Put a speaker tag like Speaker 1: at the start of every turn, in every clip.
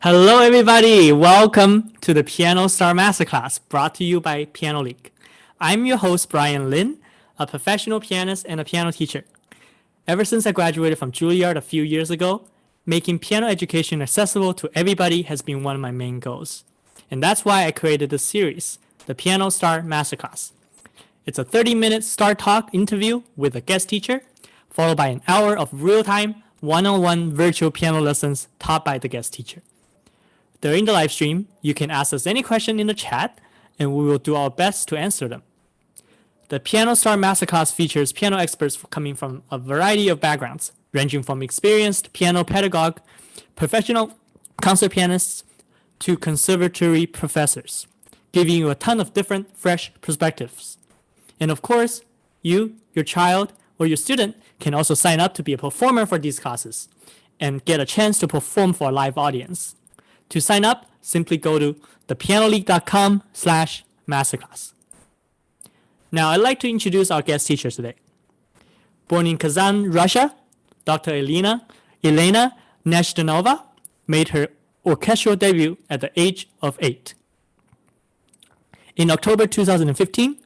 Speaker 1: Hello, everybody. Welcome to the Piano Star Masterclass brought to you by Piano League. I'm your host, Brian Lin, a professional pianist and a piano teacher. Ever since I graduated from Juilliard a few years ago, making piano education accessible to everybody has been one of my main goals. And that's why I created this series, the Piano Star Masterclass. It's a 30-minute Star Talk interview with a guest teacher, followed by an hour of real-time, one-on-one virtual piano lessons taught by the guest teacher. During the live stream, you can ask us any question in the chat, and we will do our best to answer them. The Piano Star Masterclass features piano experts coming from a variety of backgrounds, ranging from experienced piano pedagogue, professional concert pianists, to conservatory professors, giving you a ton of different, fresh perspectives. And of course, you, your child, or your student can also sign up to be a performer for these classes and get a chance to perform for a live audience. To sign up, simply go to thepianoleague.com/masterclass. Now, I'd like to introduce our guest teacher today. Born in Kazan, Russia, Dr. Elena Nezhdanova made her orchestral debut at the age of 8. In October 2015,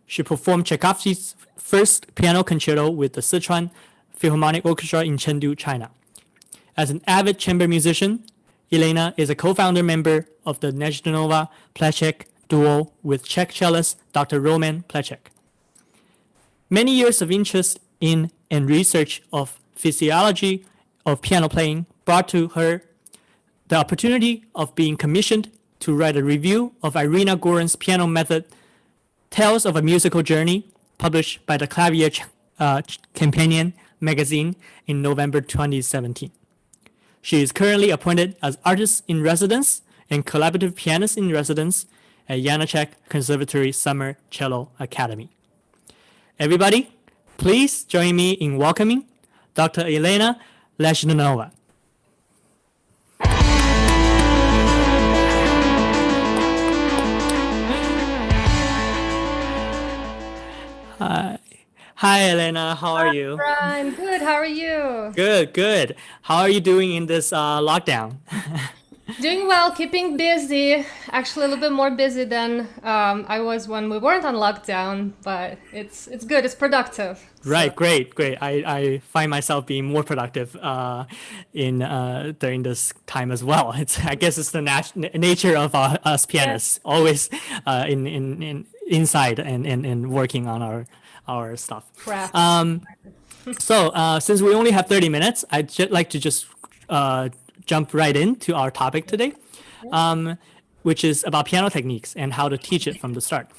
Speaker 1: she performed Tchaikovsky's first piano concerto with the Sichuan Philharmonic Orchestra in Chengdu, China. As an avid chamber musician, Elena is a co-founder member of the Nezhdanova-Plechek duo with Czech cellist Dr. Roman Plechek. Many years of interest in and research of physiology of piano playing brought to her the opportunity of being commissioned to write a review of Irina Gorin's piano method, Tales of a Musical Journey, published by the Clavier Companion magazine in November 2017. She is currently appointed as artist in residence and collaborative pianist in residence at Janacek Conservatory Summer Cello Academy. Everybody, please join me in welcoming Dr. Elena Nezhdanova. Hi, Elena. How are you?
Speaker 2: Brian, good. How are you?
Speaker 1: Good. How are you doing in this lockdown?
Speaker 2: Doing well, keeping busy. Actually, a little bit more busy than I was when we weren't on lockdown, but it's good. It's productive.
Speaker 1: Right, great. I find myself being more productive during this time as well. I guess it's the nature of us pianists, always inside and working on our stuff.
Speaker 2: Craft.
Speaker 1: So since we only have 30 minutes, I'd like to just jump right into our topic today, which is about piano techniques and how to teach it from the start.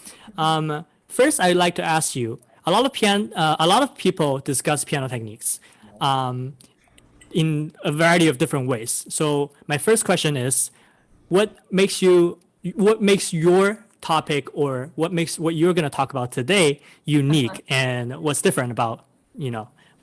Speaker 1: First, I'd like to ask you, a lot of people discuss piano techniques in a variety of different ways. So my first question is, what makes your topic, or what you're going to talk about today unique, and what's different about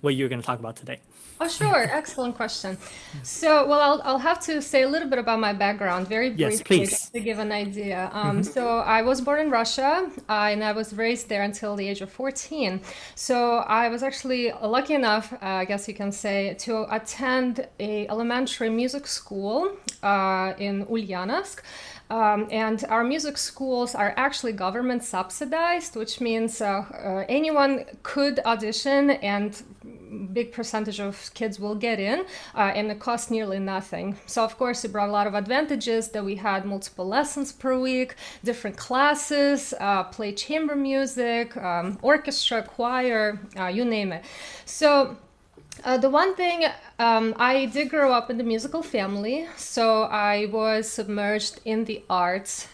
Speaker 1: what you're going to talk about today?
Speaker 2: Oh, sure. Excellent question. So, well, I'll have to say a little bit about my background very briefly.
Speaker 1: Yes, please.
Speaker 2: To give an idea. So I was born in Russia, and I was raised there until the age of 14. So I was actually lucky enough, I guess you can say, to attend a elementary music school in Ulyanovsk. And our music schools are actually government subsidized, which means anyone could audition, and big percentage of kids will get in, and it costs nearly nothing. So of course it brought a lot of advantages that we had multiple lessons per week, different classes, play chamber music, orchestra, choir, you name it. So the one thing, I did grow up in the musical family, so I was submerged in the arts,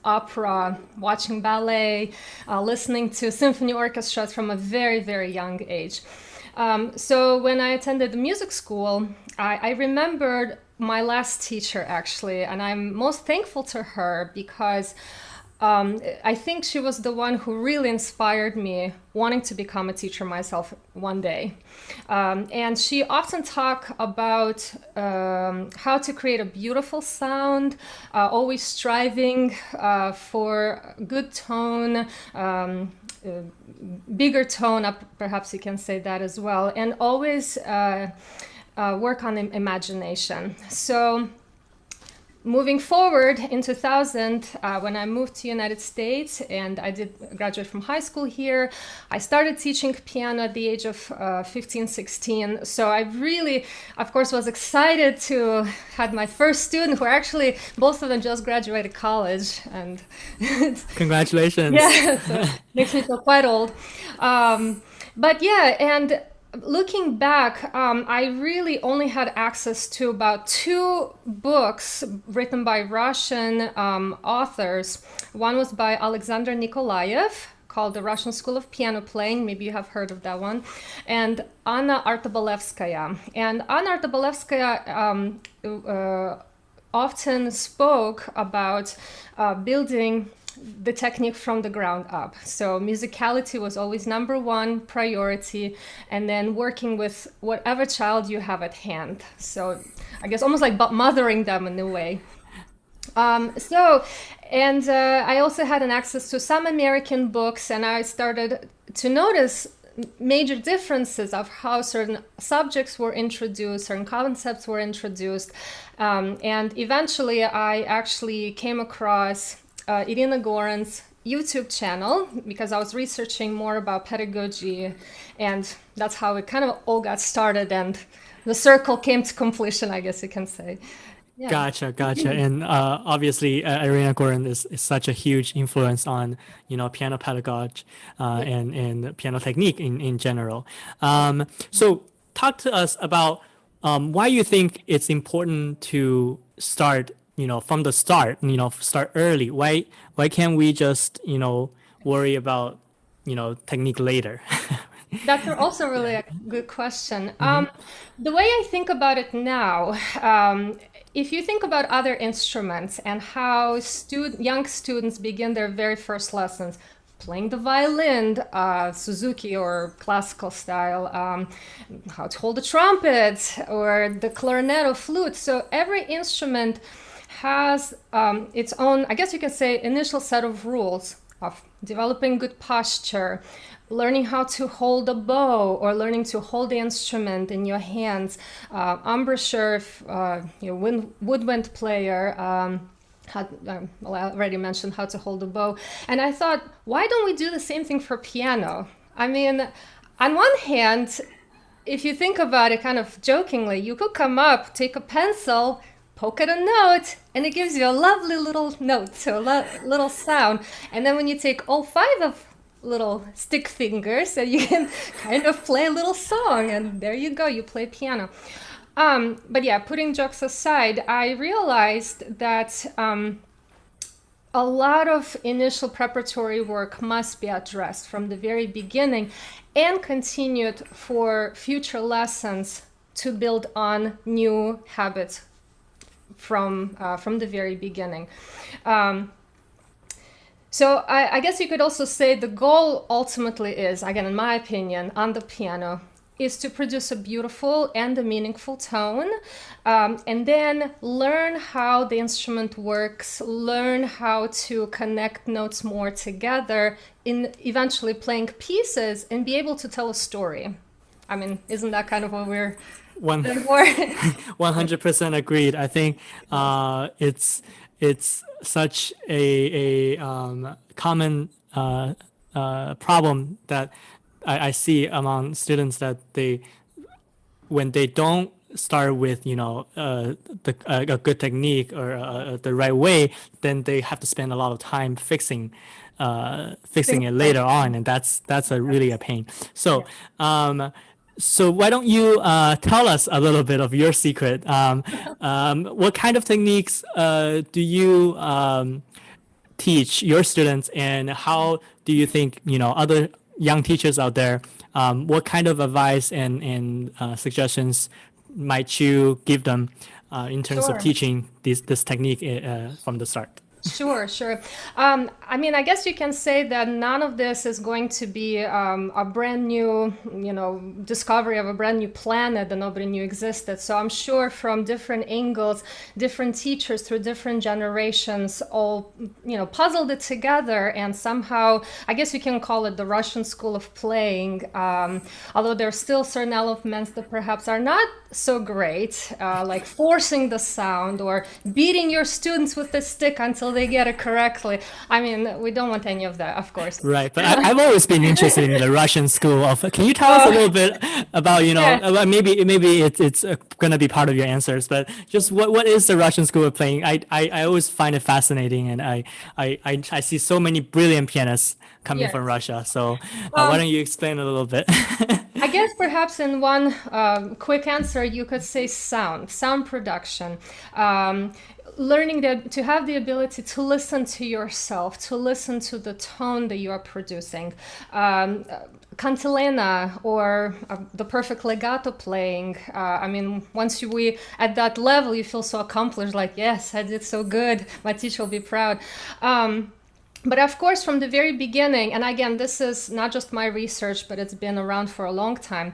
Speaker 2: opera, watching ballet, listening to symphony orchestras from a very, very young age. So when I attended the music school, I remembered my last teacher, actually, and I'm most thankful to her because I think she was the one who really inspired me wanting to become a teacher myself one day. And she often talked about how to create a beautiful sound, always striving for good tone, bigger tone up, perhaps you can say that as well, and always work on imagination. So moving forward in 2000, when I moved to United States and I did graduate from high school here, I started teaching piano at the age of 15, 16. So I really, of course, was excited to had my first student who actually, both of them just graduated college. And
Speaker 1: Congratulations.
Speaker 2: yeah, so it makes me feel quite old. But yeah, and looking back, I really only had access to about 2 books written by Russian authors. One was by Alexander Nikolaev, called The Russian School of Piano Playing. Maybe you have heard of that one. And Anna Artabalevskaya. And Anna Artabalevskaya often spoke about building the technique from the ground up. So musicality was always number one priority, and then working with whatever child you have at hand. So I guess almost like mothering them in a way. I also had an access to some American books, and I started to notice major differences of how certain subjects were introduced, certain concepts were introduced. And eventually I actually came across Irina Goran's YouTube channel because I was researching more about pedagogy, and that's how it kind of all got started, and the circle came to completion, I guess you can say. Yeah.
Speaker 1: Gotcha. And obviously, Irina Goran is such a huge influence on, piano pedagogy and piano technique in general. So talk to us about why you think it's important to start from the start, start early. Why can't we just, worry about, technique later?
Speaker 2: That's also really a good question. The way I think about it now, if you think about other instruments and how young students begin their very first lessons, playing the violin, Suzuki or classical style, how to hold the trumpet or the clarinet or flute. So every instrument has its own, I guess you could say, initial set of rules of developing good posture, learning how to hold a bow or learning to hold the instrument in your hands, embouchure, woodwind player, I already mentioned how to hold a bow. And I thought, why don't we do the same thing for piano? I mean, on one hand, if you think about it kind of jokingly, you could come up, take a pencil, poke at a note, and it gives you a lovely little note, so a little sound. And then when you take all 5 of little stick fingers, and you can kind of play a little song, and there you go, you play piano. But yeah, putting jokes aside, I realized that a lot of initial preparatory work must be addressed from the very beginning and continued for future lessons to build on new habits from the very beginning. So I guess you could also say the goal ultimately is, again, in my opinion, on the piano, is to produce a beautiful and a meaningful tone, and then learn how the instrument works, learn how to connect notes more together in eventually playing pieces and be able to tell a story. I mean, isn't that kind of what we're there for?
Speaker 1: 100% agreed. I think it's such a common problem that I see among students, that when they don't start with a good technique or the right way, then they have to spend a lot of time fixing it later on, and that's really a pain. So so why don't you tell us a little bit of your secret? What kind of techniques do you teach your students, and how do you think other young teachers out there, what kind of advice and suggestions might you give them in terms of teaching this technique from the start?
Speaker 2: Sure, sure. I mean, I guess you can say that none of this is going to be a brand new, discovery of a brand new planet that nobody knew existed. So I'm sure from different angles, different teachers through different generations all, puzzled it together, and somehow, I guess you can call it the Russian school of playing. Although there are still certain elements that perhaps are not so great, like forcing the sound or beating your students with the stick until they get it correctly. I mean, we don't want any of that, of course.
Speaker 1: Right, but I've always been interested in the Russian school of. Can you tell us a little bit about
Speaker 2: Yeah.
Speaker 1: maybe it's gonna be part of your answers, but just what is the Russian school of playing? I always find it fascinating, and I see so many brilliant pianists coming
Speaker 2: Yes.
Speaker 1: from Russia. So why don't you explain a little bit?
Speaker 2: I guess perhaps in one quick answer, you could say sound production. Learning to have the ability to listen to yourself, to listen to the tone that you are producing. Cantilena or the perfect legato playing. I mean, once we at that level, you feel so accomplished, like, yes, I did so good. My teacher will be proud. But of course, from the very beginning, and again, this is not just my research, but it's been around for a long time,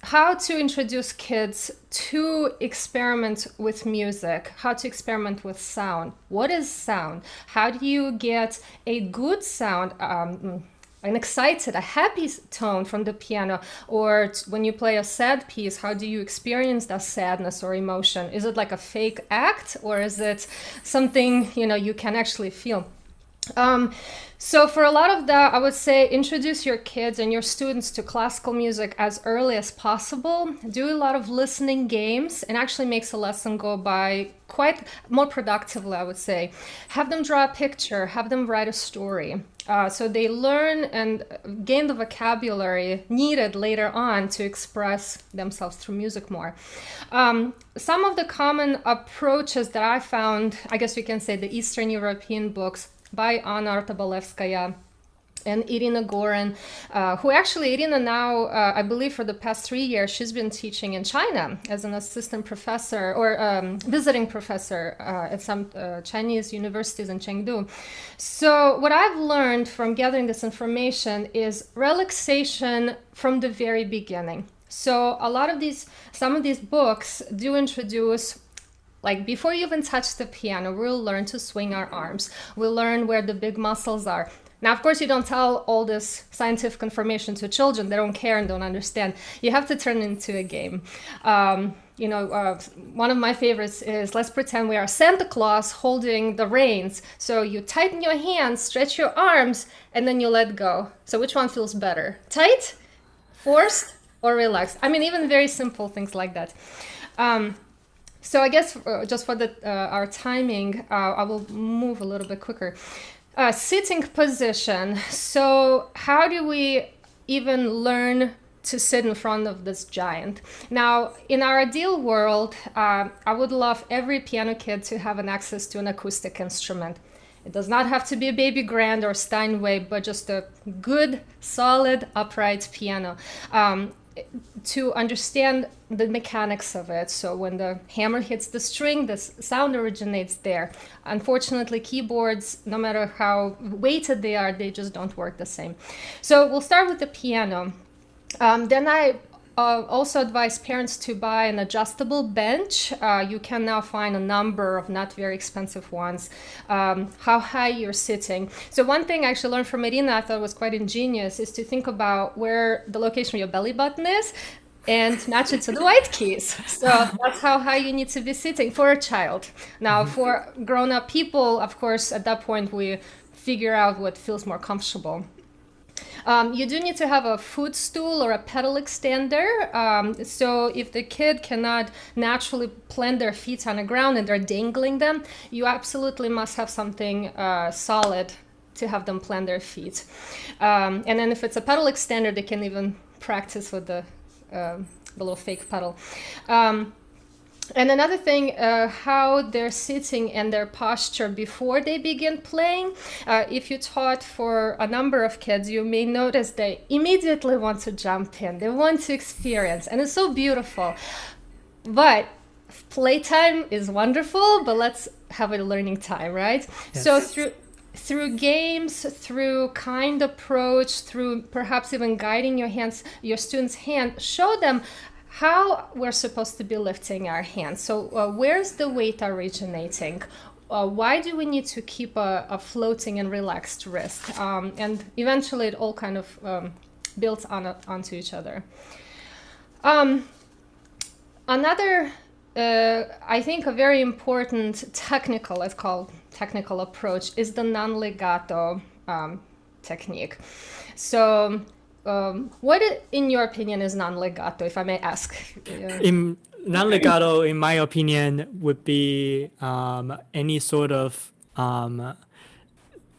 Speaker 2: how to introduce kids to experiment with music, how to experiment with sound. What is sound? How do you get a good sound, an excited, a happy tone from the piano? Or when you play a sad piece, how do you experience that sadness or emotion? Is it like a fake act, or is it something, you can actually feel? So for a lot of that, I would say introduce your kids and your students to classical music as early as possible. Do a lot of listening games, and actually makes a lesson go by quite more productively, I would say. Have them draw a picture, have them write a story. So they learn and gain the vocabulary needed later on to express themselves through music more. Some of the common approaches that I found, I guess we can say the Eastern European books by Anna Artabalevskaya and Irina Gorin, who actually, Irina now, I believe for the past 3 years, she's been teaching in China as an assistant professor or visiting professor at some Chinese universities in Chengdu. So what I've learned from gathering this information is relaxation from the very beginning. So some of these books do introduce, like, before you even touch the piano, we'll learn to swing our arms. We'll learn where the big muscles are. Now, of course, you don't tell all this scientific information to children. They don't care and don't understand. You have to turn it into a game. One of my favorites is, let's pretend we are Santa Claus holding the reins. So you tighten your hands, stretch your arms, and then you let go. So which one feels better? Tight, forced, or relaxed? I mean, even very simple things like that. So I guess just for our timing, I will move a little bit quicker. Sitting position. So how do we even learn to sit in front of this giant? Now, in our ideal world, I would love every piano kid to have an access to an acoustic instrument. It does not have to be a baby grand or Steinway, but just a good, solid, upright piano. To understand the mechanics of it. So when the hammer hits the string, the sound originates there. Unfortunately, keyboards, no matter how weighted they are, they just don't work the same. So we'll start with the piano. Then I also advise parents to buy an adjustable bench. You can now find a number of not very expensive ones. How high you're sitting. So one thing I actually learned from Irina, I thought was quite ingenious, is to think about where the location of your belly button is and match it to the white keys. So that's how high you need to be sitting for a child. Now, for grown-up people, of course, at that point, we figure out what feels more comfortable. You do need to have a footstool or a pedal extender. So if the kid cannot naturally plant their feet on the ground and they're dangling them, you absolutely must have something solid to have them plant their feet. And then if it's a pedal extender, they can even practice with the little fake pedal. And another thing, how they're sitting and their posture before they begin playing. If you taught for a number of kids, you may notice they immediately want to jump in. They want to experience, and it's so beautiful. But playtime is wonderful, but let's have a learning time, right?
Speaker 1: Yes.
Speaker 2: So through games, through kind approach, through perhaps even guiding your students' hand, show them how we're supposed to be lifting our hands. So where's the weight originating? Why do we need to keep a floating and relaxed wrist? And eventually it all kind of builds onto each other. Another, I think a very important technical, let's call technical approach is the non-legato technique. So what in your opinion is non-legato, if I may ask?
Speaker 1: Non-legato, in my opinion, would be any sort of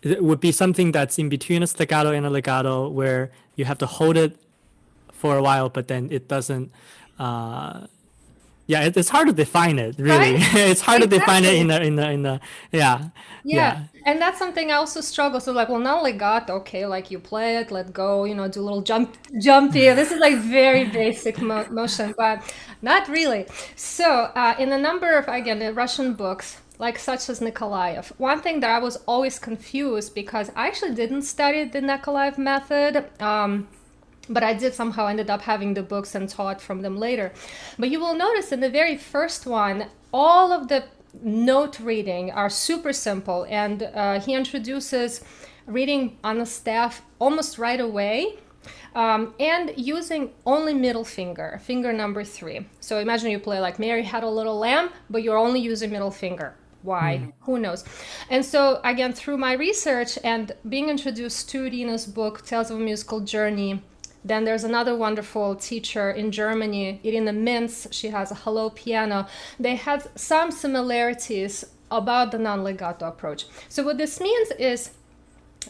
Speaker 1: it would be something that's in between a staccato and a legato, where you have to hold it for a while, but then it doesn't. It's hard to define it, really.
Speaker 2: Right?
Speaker 1: It's hard
Speaker 2: Exactly.
Speaker 1: to define it in the
Speaker 2: Yeah, and that's something I also struggle. So like, well, non-legato, okay, like you play it, let go, do a little jumpy. This is like very basic motion, but not really. So in a number of, again, Russian books, like such as Nikolaev, one thing that I was always confused, because I actually didn't study the Nikolaev method, but I did somehow ended up having the books and taught from them later. But you will notice in the very first one, all of the note reading are super simple, and he introduces reading on the staff almost right away, and using only middle finger number 3. So imagine you play like Mary Had a Little Lamb, but you're only using middle finger. Why? Who knows? And so again, through my research and being introduced to Irina's book, Tales of a Musical Journey, then there's another wonderful teacher in Germany, Irina Mintz. She has a Hello Piano. They had some similarities about the non-legato approach. So what this means is,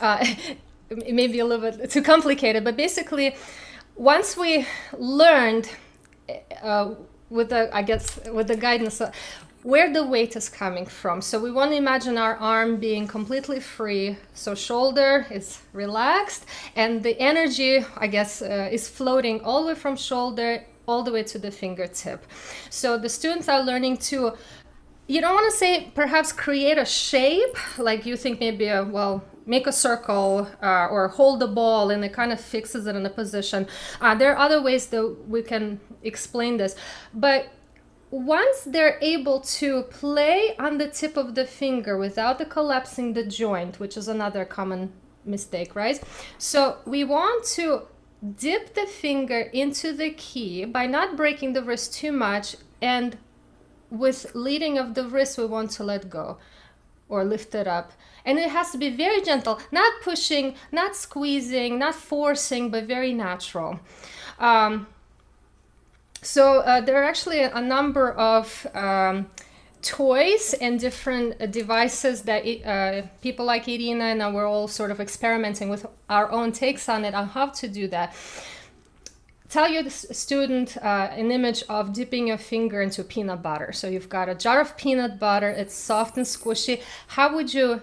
Speaker 2: it may be a little bit too complicated, but basically, once we learned with the guidance, where the weight is coming from. So we want to imagine our arm being completely free. So shoulder is relaxed, and the energy, is floating all the way from shoulder all the way to the fingertip. So the students are learning to, you don't want to say perhaps create a shape, like you think maybe make a circle or hold the ball and it kind of fixes it in a position. There are other ways that we can explain this, but once they're able to play on the tip of the finger without collapsing the joint, which is another common mistake, right? So we want to dip the finger into the key by not breaking the wrist too much, and with leading of the wrist, we want to let go or lift it up. And it has to be very gentle, not pushing, not squeezing, not forcing, but very natural. So there are actually a number of toys and different devices that people like Irina and we're all sort of experimenting with our own takes on it, on how to do that. Tell your student an image of dipping your finger into peanut butter. So you've got a jar of peanut butter, it's soft and squishy. How would you,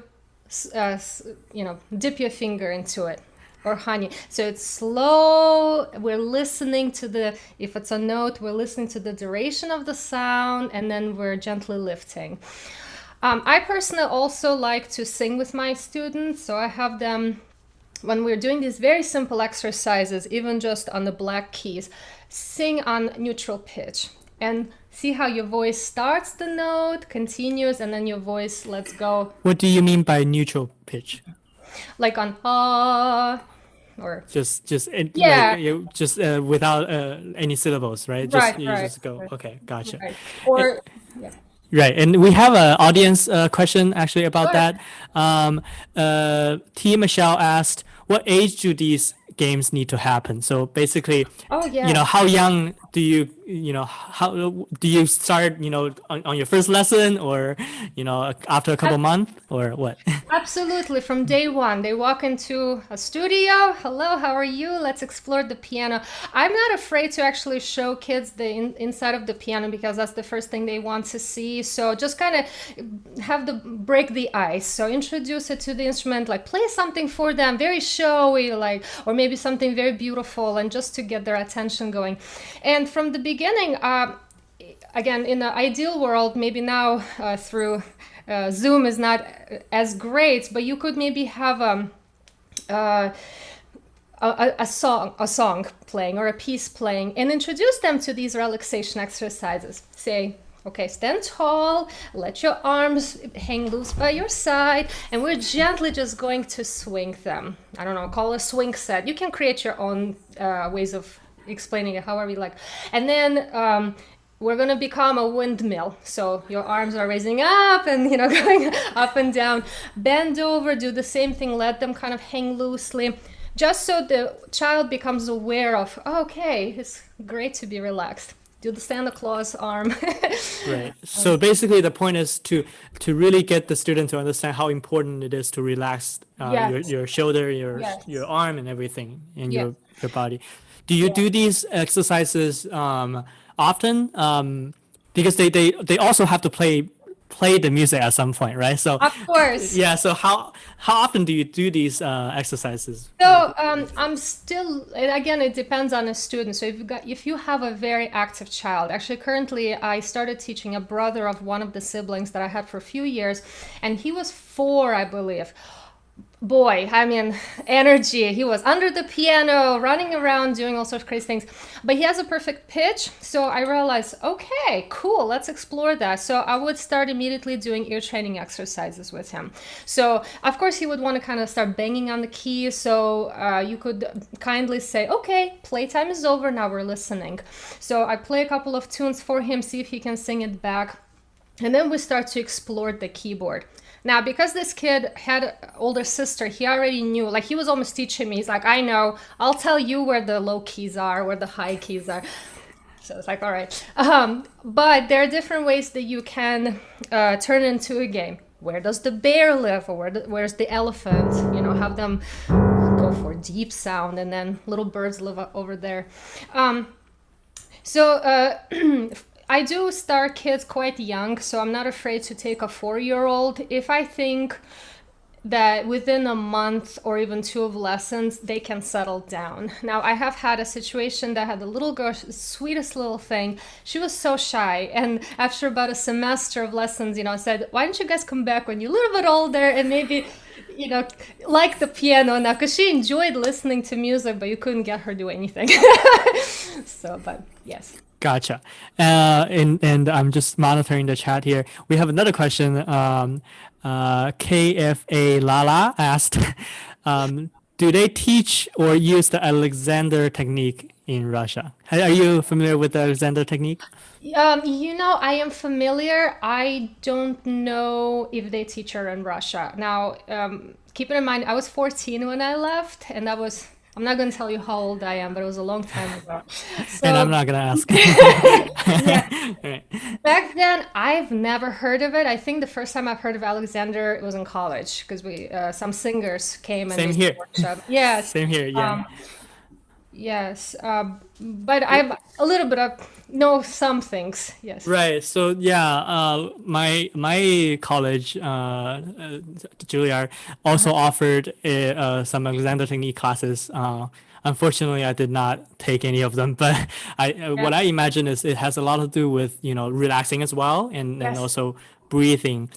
Speaker 2: dip your finger into it? Or honey. So it's slow. We're listening to if it's a note, we're listening to the duration of the sound, and then we're gently lifting. I personally also like to sing with my students. So I have them, when we're doing these very simple exercises, even just on the black keys, sing on neutral pitch and see how your voice starts the note, continues, and then your voice lets go.
Speaker 1: What do you mean by neutral pitch?
Speaker 2: Like on or
Speaker 1: just without any syllables, right? Just go.
Speaker 2: Right.
Speaker 1: Okay, gotcha.
Speaker 2: Right. Or
Speaker 1: Right, and we have an audience question actually about that. T. Michelle asked, "What age do these games need to happen?" So basically, how young do you, how do you start, on your first lesson, or, after a couple months, or what?
Speaker 2: Absolutely, from day one. They walk into a studio. Hello, how are you? Let's explore the piano. I'm not afraid to actually show kids the inside of the piano, because that's the first thing they want to see. So just kind of break the ice. So introduce it to the instrument, like play something for them, very showy, or maybe something very beautiful, and just to get their attention going. And from the beginning, again, in the ideal world, maybe now through Zoom is not as great, but you could maybe have a song playing or a piece playing and introduce them to these relaxation exercises. Say, okay, stand tall, let your arms hang loose by your side, and we're gently just going to swing them. I don't know, call a swing set. You can create your own ways of explaining it however you like. And then we're going to become a windmill. So your arms are raising up and, going up and down. Bend over, do the same thing, let them kind of hang loosely. Just so the child becomes aware of, okay, it's great to be relaxed. Do the Santa Claus arm.
Speaker 1: Right. So basically the point is to really get the student to understand how important it is to relax
Speaker 2: Yes.
Speaker 1: your shoulder, your
Speaker 2: Yes.
Speaker 1: arm and everything in
Speaker 2: Yes.
Speaker 1: your body. Do you do these exercises often? Because they also have to play the music at some point, right? So
Speaker 2: Of course.
Speaker 1: yeah, so how often do you do these exercises?
Speaker 2: So I'm still, and again, it depends on a student. So if you have a very active child, actually currently I started teaching a brother of one of the siblings that I had for a few years, and he was 4, I believe. Boy, I mean, energy. He was under the piano, running around, doing all sorts of crazy things. But he has a perfect pitch. So I realized, okay, cool, let's explore that. So I would start immediately doing ear training exercises with him. So, of course, he would want to kind of start banging on the keys. So you could kindly say, okay, playtime is over. Now we're listening. So I play a couple of tunes for him, see if he can sing it back. And then we start to explore the keyboard. Now, because this kid had an older sister, he already knew, like he was almost teaching me. He's like, I know, I'll tell you where the low keys are, where the high keys are. So it's like, all right. But there are different ways that you can turn into a game. Where does the bear live, or where's the elephant? Have them go for deep sound, and then little birds live over there. I do start kids quite young, so I'm not afraid to take a 4-year-old if I think that within a month or even 2 of lessons, they can settle down. Now, I have had a situation that had a little girl, sweetest little thing. She was so shy, and after about a semester of lessons, I said, why don't you guys come back when you're a little bit older and maybe, like the piano now, because she enjoyed listening to music, but you couldn't get her to do anything. But yes.
Speaker 1: Gotcha. And I'm just monitoring the chat here. We have another question. KFA Lala asked, do they teach or use the Alexander technique in Russia? Are you familiar with the Alexander technique?
Speaker 2: I am familiar. I don't know if they teach her in Russia. Now, keep in mind, I was 14 when I left, and I'm not going to tell you how old I am, but it was a long time ago.
Speaker 1: And I'm not going to ask.
Speaker 2: Yeah. Right. Back then, I've never heard of it. I think the first time I've heard of Alexander, it was in college, because some singers came and
Speaker 1: Same here.
Speaker 2: Workshop. Yes.
Speaker 1: Same here, yeah.
Speaker 2: Yes, but I'm a little bit know some things. Yes.
Speaker 1: Right. So yeah, my college, Juilliard, also offered some Alexander technique classes. Unfortunately, I did not take any of them, but what I imagine is it has a lot to do with relaxing as well, and also breathing.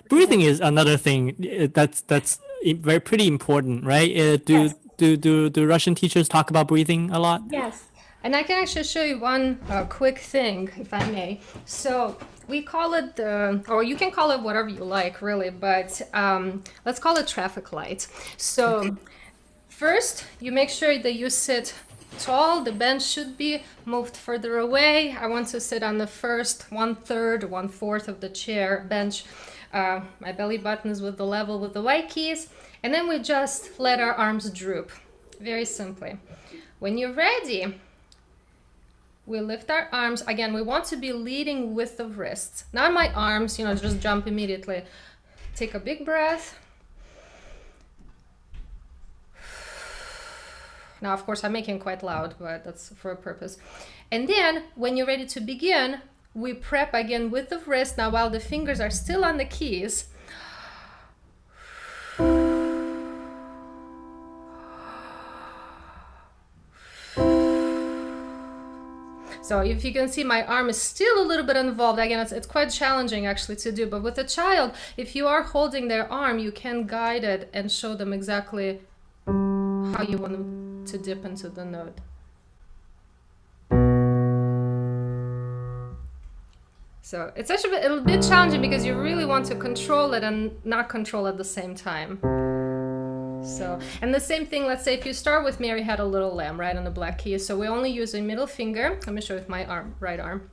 Speaker 1: Breathing is another thing that's very pretty important, right? Do Russian teachers talk about breathing a lot?
Speaker 2: Yes. And I can actually show you one quick thing, if I may. So we call it, or you can call it whatever you like, really, but let's call it traffic light. So first, you make sure that you sit tall. The bench should be moved further away. I want to sit on the first 1/3, 1/4 of the chair bench. My belly button is with the level with the white keys. And then we just let our arms droop, very simply. When you're ready, we lift our arms. Again, we want to be leading with the wrists. Not my arms, just jump immediately. Take a big breath. Now, of course, I'm making quite loud, but that's for a purpose. And then, when you're ready to begin, we prep again with the wrist. Now, while the fingers are still on the keys, So if you can see, my arm is still a little bit involved. Again, it's quite challenging actually to do, but with a child, if you are holding their arm, you can guide it and show them exactly how you want them to dip into the note. So it's actually a bit challenging because you really want to control it and not control at the same time. So, and the same thing, let's say if you start with Mary Had a Little Lamb, right, on the black keys. So we only use a middle finger. Let me show you with my arm, right arm.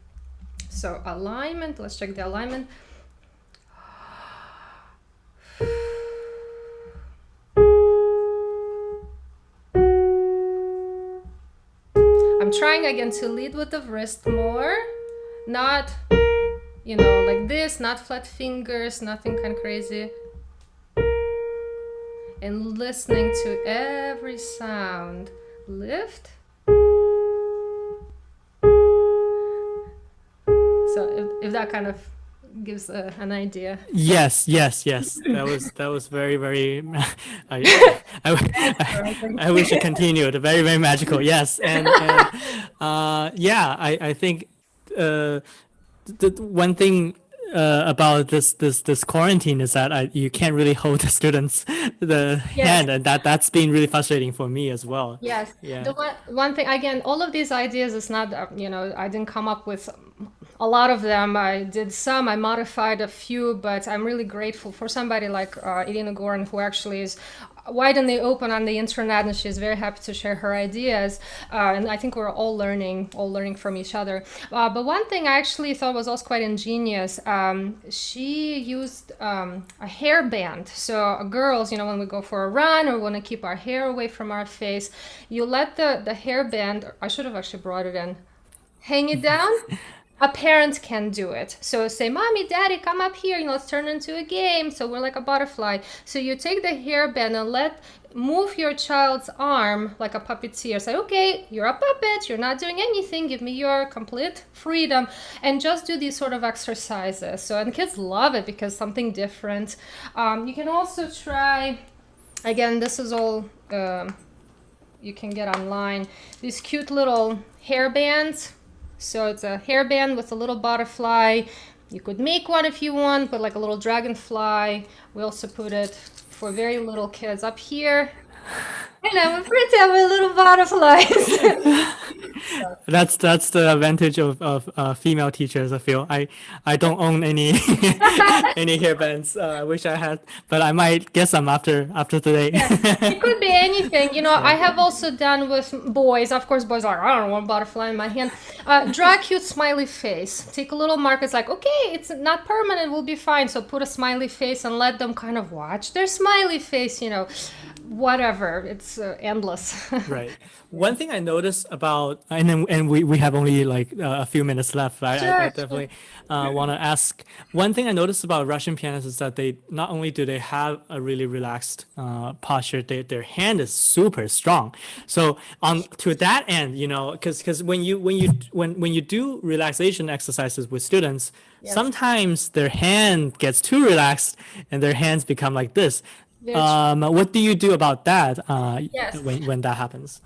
Speaker 2: So alignment, let's check the alignment. I'm trying again to lead with the wrist more, not, you know, like this, not flat fingers, nothing kind of crazy. And listening to every sound. Lift. So if that kind of gives an idea.
Speaker 1: Yes. That was very, very. I wish it continued. Very, very magical. Yes, and yeah, I think the one thing about this quarantine is that you can't really hold the students the hand, and that's been really frustrating for me as well.
Speaker 2: Yes.
Speaker 1: Yeah.
Speaker 2: The one thing, again, all of these ideas is not, you know, I didn't come up with a lot of them. I did some, I modified a few, but I'm really grateful for somebody like Elena Goran, who actually is wide and open on the internet, and she's very happy to share her ideas. And I think we're all learning from each other. But one thing I actually thought was also quite ingenious. She used a hairband. So girls, you know, when we go for a run or want to keep our hair away from our face, you let the hairband, I should have actually brought it in, hang it down. A parent can do it. So say, Mommy, Daddy, come up here, you know, let's turn into a game. So we're like a butterfly. So you take the hairband and move your child's arm like a puppeteer. Say, okay, you're a puppet, you're not doing anything, give me your complete freedom, and just do these sort of exercises. So, and kids love it because something different. You can also try, again, this is all you can get online, these cute little hairbands. So it's a hairband with a little butterfly. You could make one if you want, but like a little dragonfly. We also put it for very little kids up here. And I'm pretend we're little butterflies.
Speaker 1: That's the advantage of female teachers. I feel I don't own any any hairbands. I wish I had, but I might get some after today.
Speaker 2: Yeah. It could be anything. You know, I have also done with boys. Of course, boys are, I don't want a butterfly in my hand. Draw a cute smiley face. Take a little mark. It's like, okay, it's not permanent. We'll be fine. So put a smiley face and let them kind of watch their smiley face. You know, whatever. It's endless.
Speaker 1: Right. One thing I noticed about, and we have only like a few minutes left. I definitely want to ask. One thing I noticed about Russian pianists is that they not only do they have a really relaxed posture, their hand is super strong. So on to that end, you know, because when you do relaxation exercises with students, sometimes their hand gets too relaxed and their hands become like this. What do you do about that when that happens?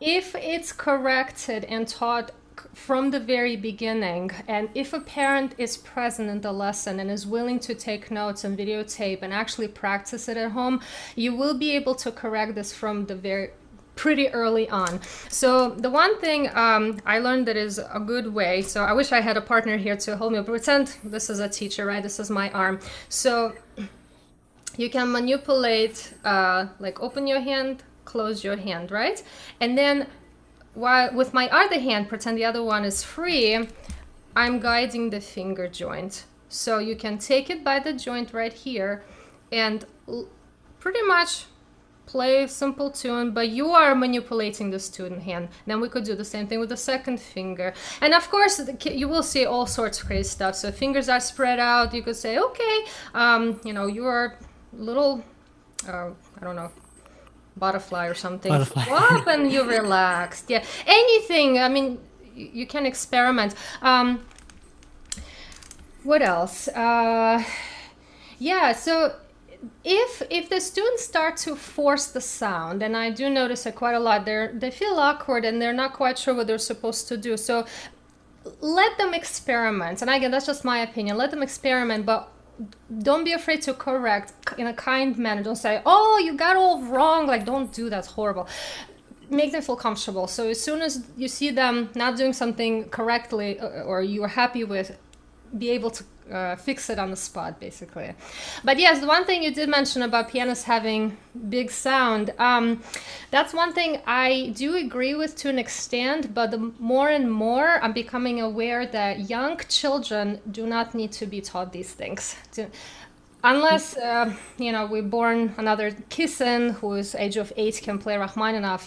Speaker 2: If it's corrected and taught from the very beginning, and if a parent is present in the lesson and is willing to take notes and videotape and actually practice it at home, you will be able to correct this from the pretty early on. So the one thing I learned that is a good way, so I wish I had a partner here to hold me, pretend this is a teacher, right? This is my arm. So you can manipulate, like open your hand, close your hand, right? And then with my other hand, pretend the other one is free, I'm guiding the finger joint. So you can take it by the joint right here and pretty much play a simple tune, but you are manipulating the student hand. Then we could do the same thing with the second finger. And of course, you will see all sorts of crazy stuff. So fingers are spread out. You could say, okay, you know, you are little, I don't know, butterfly or something. Up and you relaxed. Yeah, anything. I mean, you can experiment. What else? Yeah, so if the students start to force the sound, and I do notice it quite a lot, they feel awkward and they're not quite sure what they're supposed to do. So let them experiment. And again, that's just my opinion. Let them experiment, but don't be afraid to correct in a kind manner. Don't say, "Oh, you got all wrong." Like, don't do that. It's horrible. Make them feel comfortable. So as soon as you see them not doing something correctly or you are happy with, be able to fix it on the spot, basically. But yes, the one thing you did mention about pianists having big sound, that's one thing I do agree with to an extent, but the more and more I'm becoming aware that young children do not need to be taught these things. Unless, we're born another Kissen who's age of 8 can play Rachmaninoff,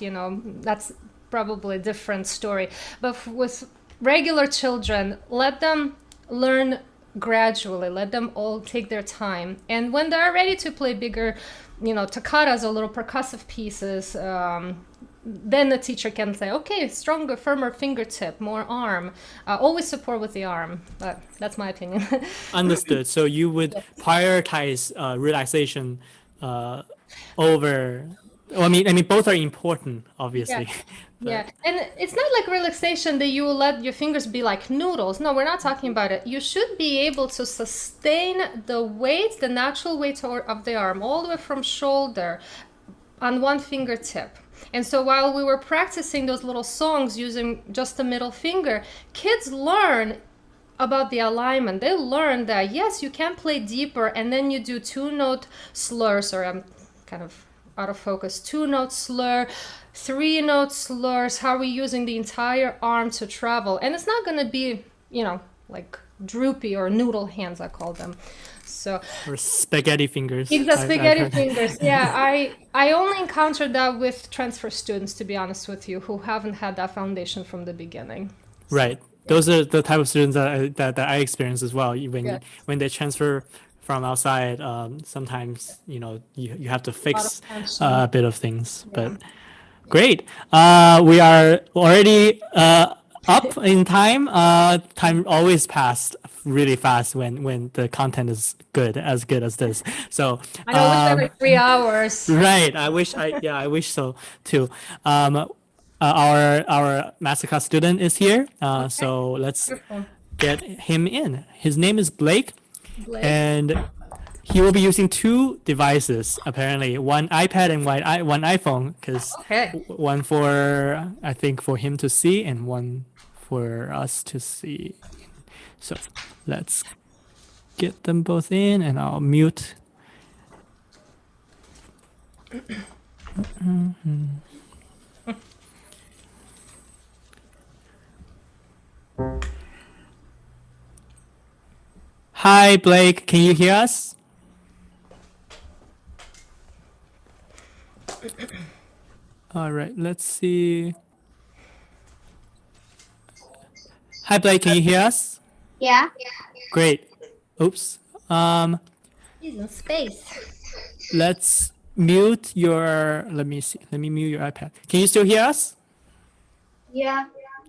Speaker 2: that's probably a different story. But with regular children, let them learn gradually, let them all take their time. And when they're ready to play bigger, toccatas or little percussive pieces, then the teacher can say, okay, stronger, firmer fingertip, more arm. Always support with the arm, but that's my opinion.
Speaker 1: Understood. So you would prioritize relaxation over. Well, I mean, both are important, obviously.
Speaker 2: Yeah, and it's not like relaxation that you will let your fingers be like noodles. No, we're not talking about it. You should be able to sustain the weight, the natural weight of the arm, all the way from shoulder on one fingertip. And so while we were practicing those little songs using just the middle finger, kids learn about the alignment. They learn that, yes, you can play deeper, and then you do 2-note slurs, or I'm kind of out of focus, 2-note slur, 3-note slurs, how we're using the entire arm to travel. And it's not going to be, like droopy or noodle hands, I call them. So,
Speaker 1: or spaghetti fingers.
Speaker 2: Exactly, spaghetti fingers. Yeah, I only encountered that with transfer students, to be honest with you, who haven't had that foundation from the beginning.
Speaker 1: Right. Those are the type of students that I experience as well. When they transfer from outside, sometimes you have to fix a bit of things. Yeah. But great. We are already up in time. Time always passed really fast when the content is as good as this. So
Speaker 2: I know, wish every 3 hours.
Speaker 1: Right. I wish so too. Our masterclass student is here. Okay. So let's get him in. His name is Blake. And he will be using 2 devices, apparently, one iPad and one iPhone, because one for, I think, for him to see and one for us to see. So let's get them both in, and I'll mute. Hi, Blake. Can you hear us? All right, let's see. Hi, Blake. Can you hear us?
Speaker 3: Yeah.
Speaker 1: Great. Oops.
Speaker 3: He's in space.
Speaker 1: Let's mute your. Let me see. Let me mute your iPad. Can you still hear us?
Speaker 3: Yeah.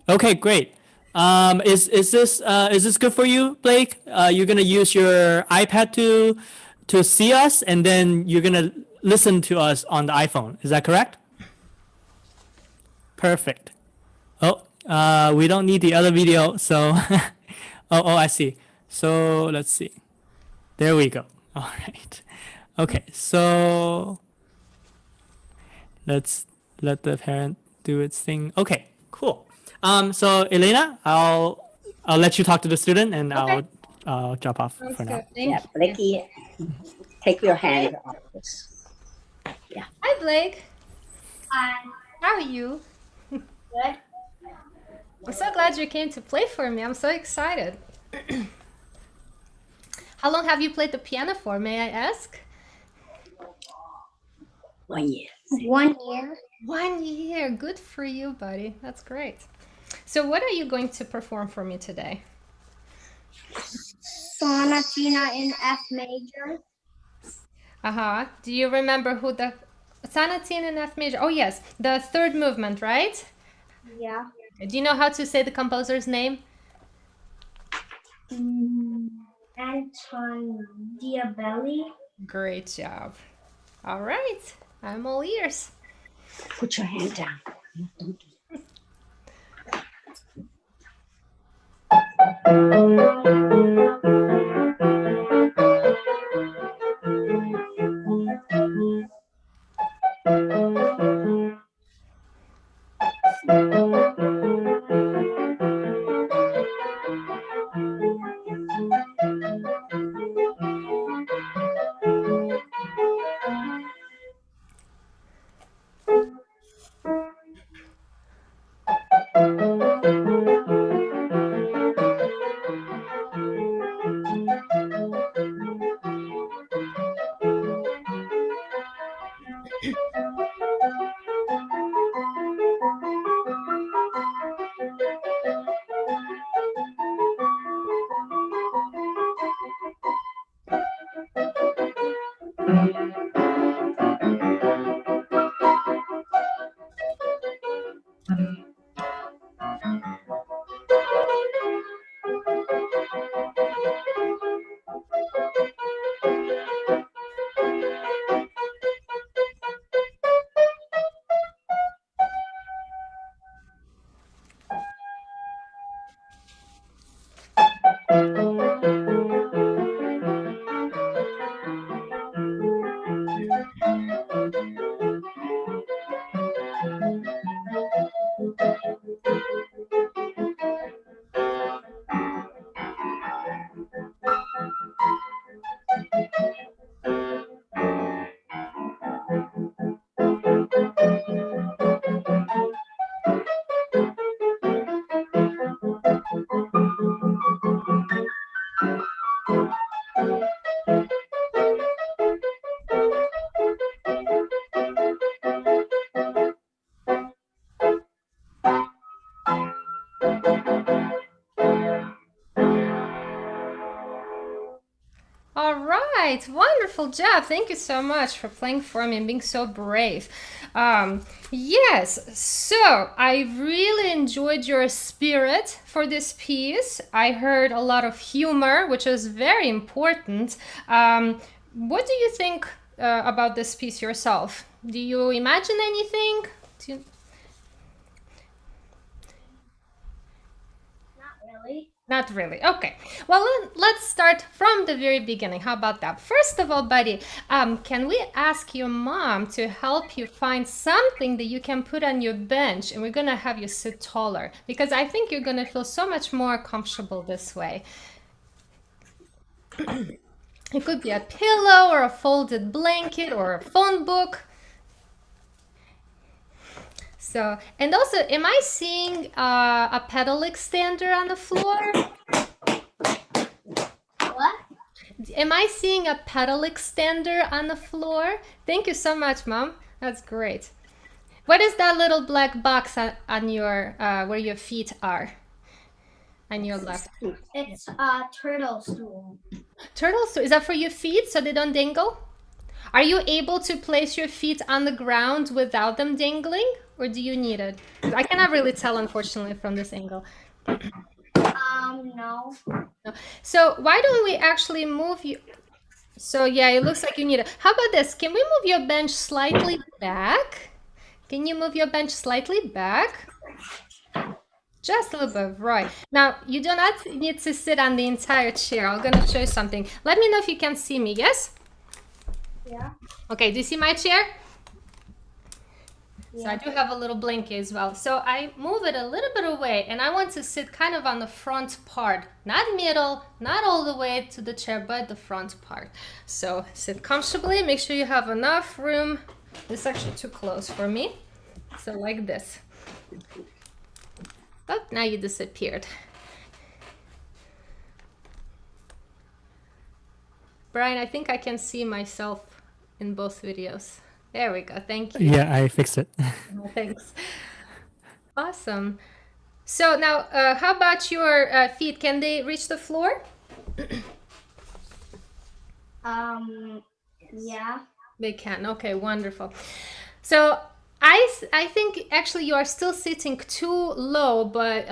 Speaker 1: Okay, great. Is this good for you, Blake? You're gonna use your iPad to see us, and then you're gonna listen to us on the iPhone. Is that correct? Perfect. Oh, we don't need the other video, so oh, I see. So let's see. There we go. All right. Okay, so let's let the parent do its thing. Okay, cool. So Elena, I'll let you talk to the student, and
Speaker 2: Okay.
Speaker 1: I'll drop off
Speaker 2: Sounds
Speaker 1: for now.
Speaker 2: good. Thank you.
Speaker 4: Blakey, take your hand off this. Yeah.
Speaker 2: Hi, Blake.
Speaker 3: Hi.
Speaker 2: How are you?
Speaker 3: Good.
Speaker 2: I'm so glad you came to play for me. I'm so excited. How long have you played the piano for, may I ask?
Speaker 4: 1 year.
Speaker 3: 1 year.
Speaker 2: 1 year. Good for you, buddy. That's great. So what are you going to perform for me today?
Speaker 3: Sonatina in F major.
Speaker 2: Uh-huh. Do you remember who the Sonatina in F major? Oh, yes. The 3rd movement, right?
Speaker 3: Yeah.
Speaker 2: Do you know how to say the composer's name?
Speaker 3: Anton Diabelli.
Speaker 2: Great job. All right, I'm all ears.
Speaker 4: Put your hand down. Don't do
Speaker 2: All right, wonderful job. Thank you so much for playing for me and being so brave. Yes, so I really enjoyed your spirit for this piece. I heard a lot of humor, which is very important. What do you think about this piece yourself? Do you imagine anything?
Speaker 3: Not really.
Speaker 2: Not really. Okay. Well, let's start from the very beginning. How about that? First of all, buddy, can we ask your mom to help you find something that you can put on your bench, and we're gonna have you sit taller because I think you're gonna feel so much more comfortable this way. It could be a pillow or a folded blanket or a phone book. So, and also, am I seeing a pedal extender on the floor?
Speaker 3: What?
Speaker 2: Am I seeing a pedal extender on the floor? Thank you so much, Mom. That's great. What is that little black box on your where your feet are? On your left.
Speaker 3: It's a turtle stool.
Speaker 2: Turtle stool. Is that for your feet so they don't dangle? Are you able to place your feet on the ground without them dangling? Or do you need it? I cannot really tell, unfortunately, from this angle.
Speaker 3: No.
Speaker 2: So why don't we actually move you? So yeah, it looks like you need it. How about this? Can we move your bench slightly back? Can you move your bench slightly back? Just a little bit, right. Now, you do not need to sit on the entire chair. I'm gonna show you something. Let me know if you can see me, yes?
Speaker 3: Yeah.
Speaker 2: Okay, do you see my chair?
Speaker 3: Yeah.
Speaker 2: So I do have a little blanket as well. So I move it a little bit away and I want to sit kind of on the front part, not middle, not all the way to the chair, but the front part. So sit comfortably, make sure you have enough room. This is actually too close for me. So like this. Oh, now you disappeared. Brian, I think I can see myself in both videos. There we go. Thank you.
Speaker 1: Yeah, I fixed it.
Speaker 2: Thanks. Awesome. So now, how about your feet? Can they reach the floor?
Speaker 3: Yeah.
Speaker 2: They can. Okay, wonderful. So I think actually you are still sitting too low, but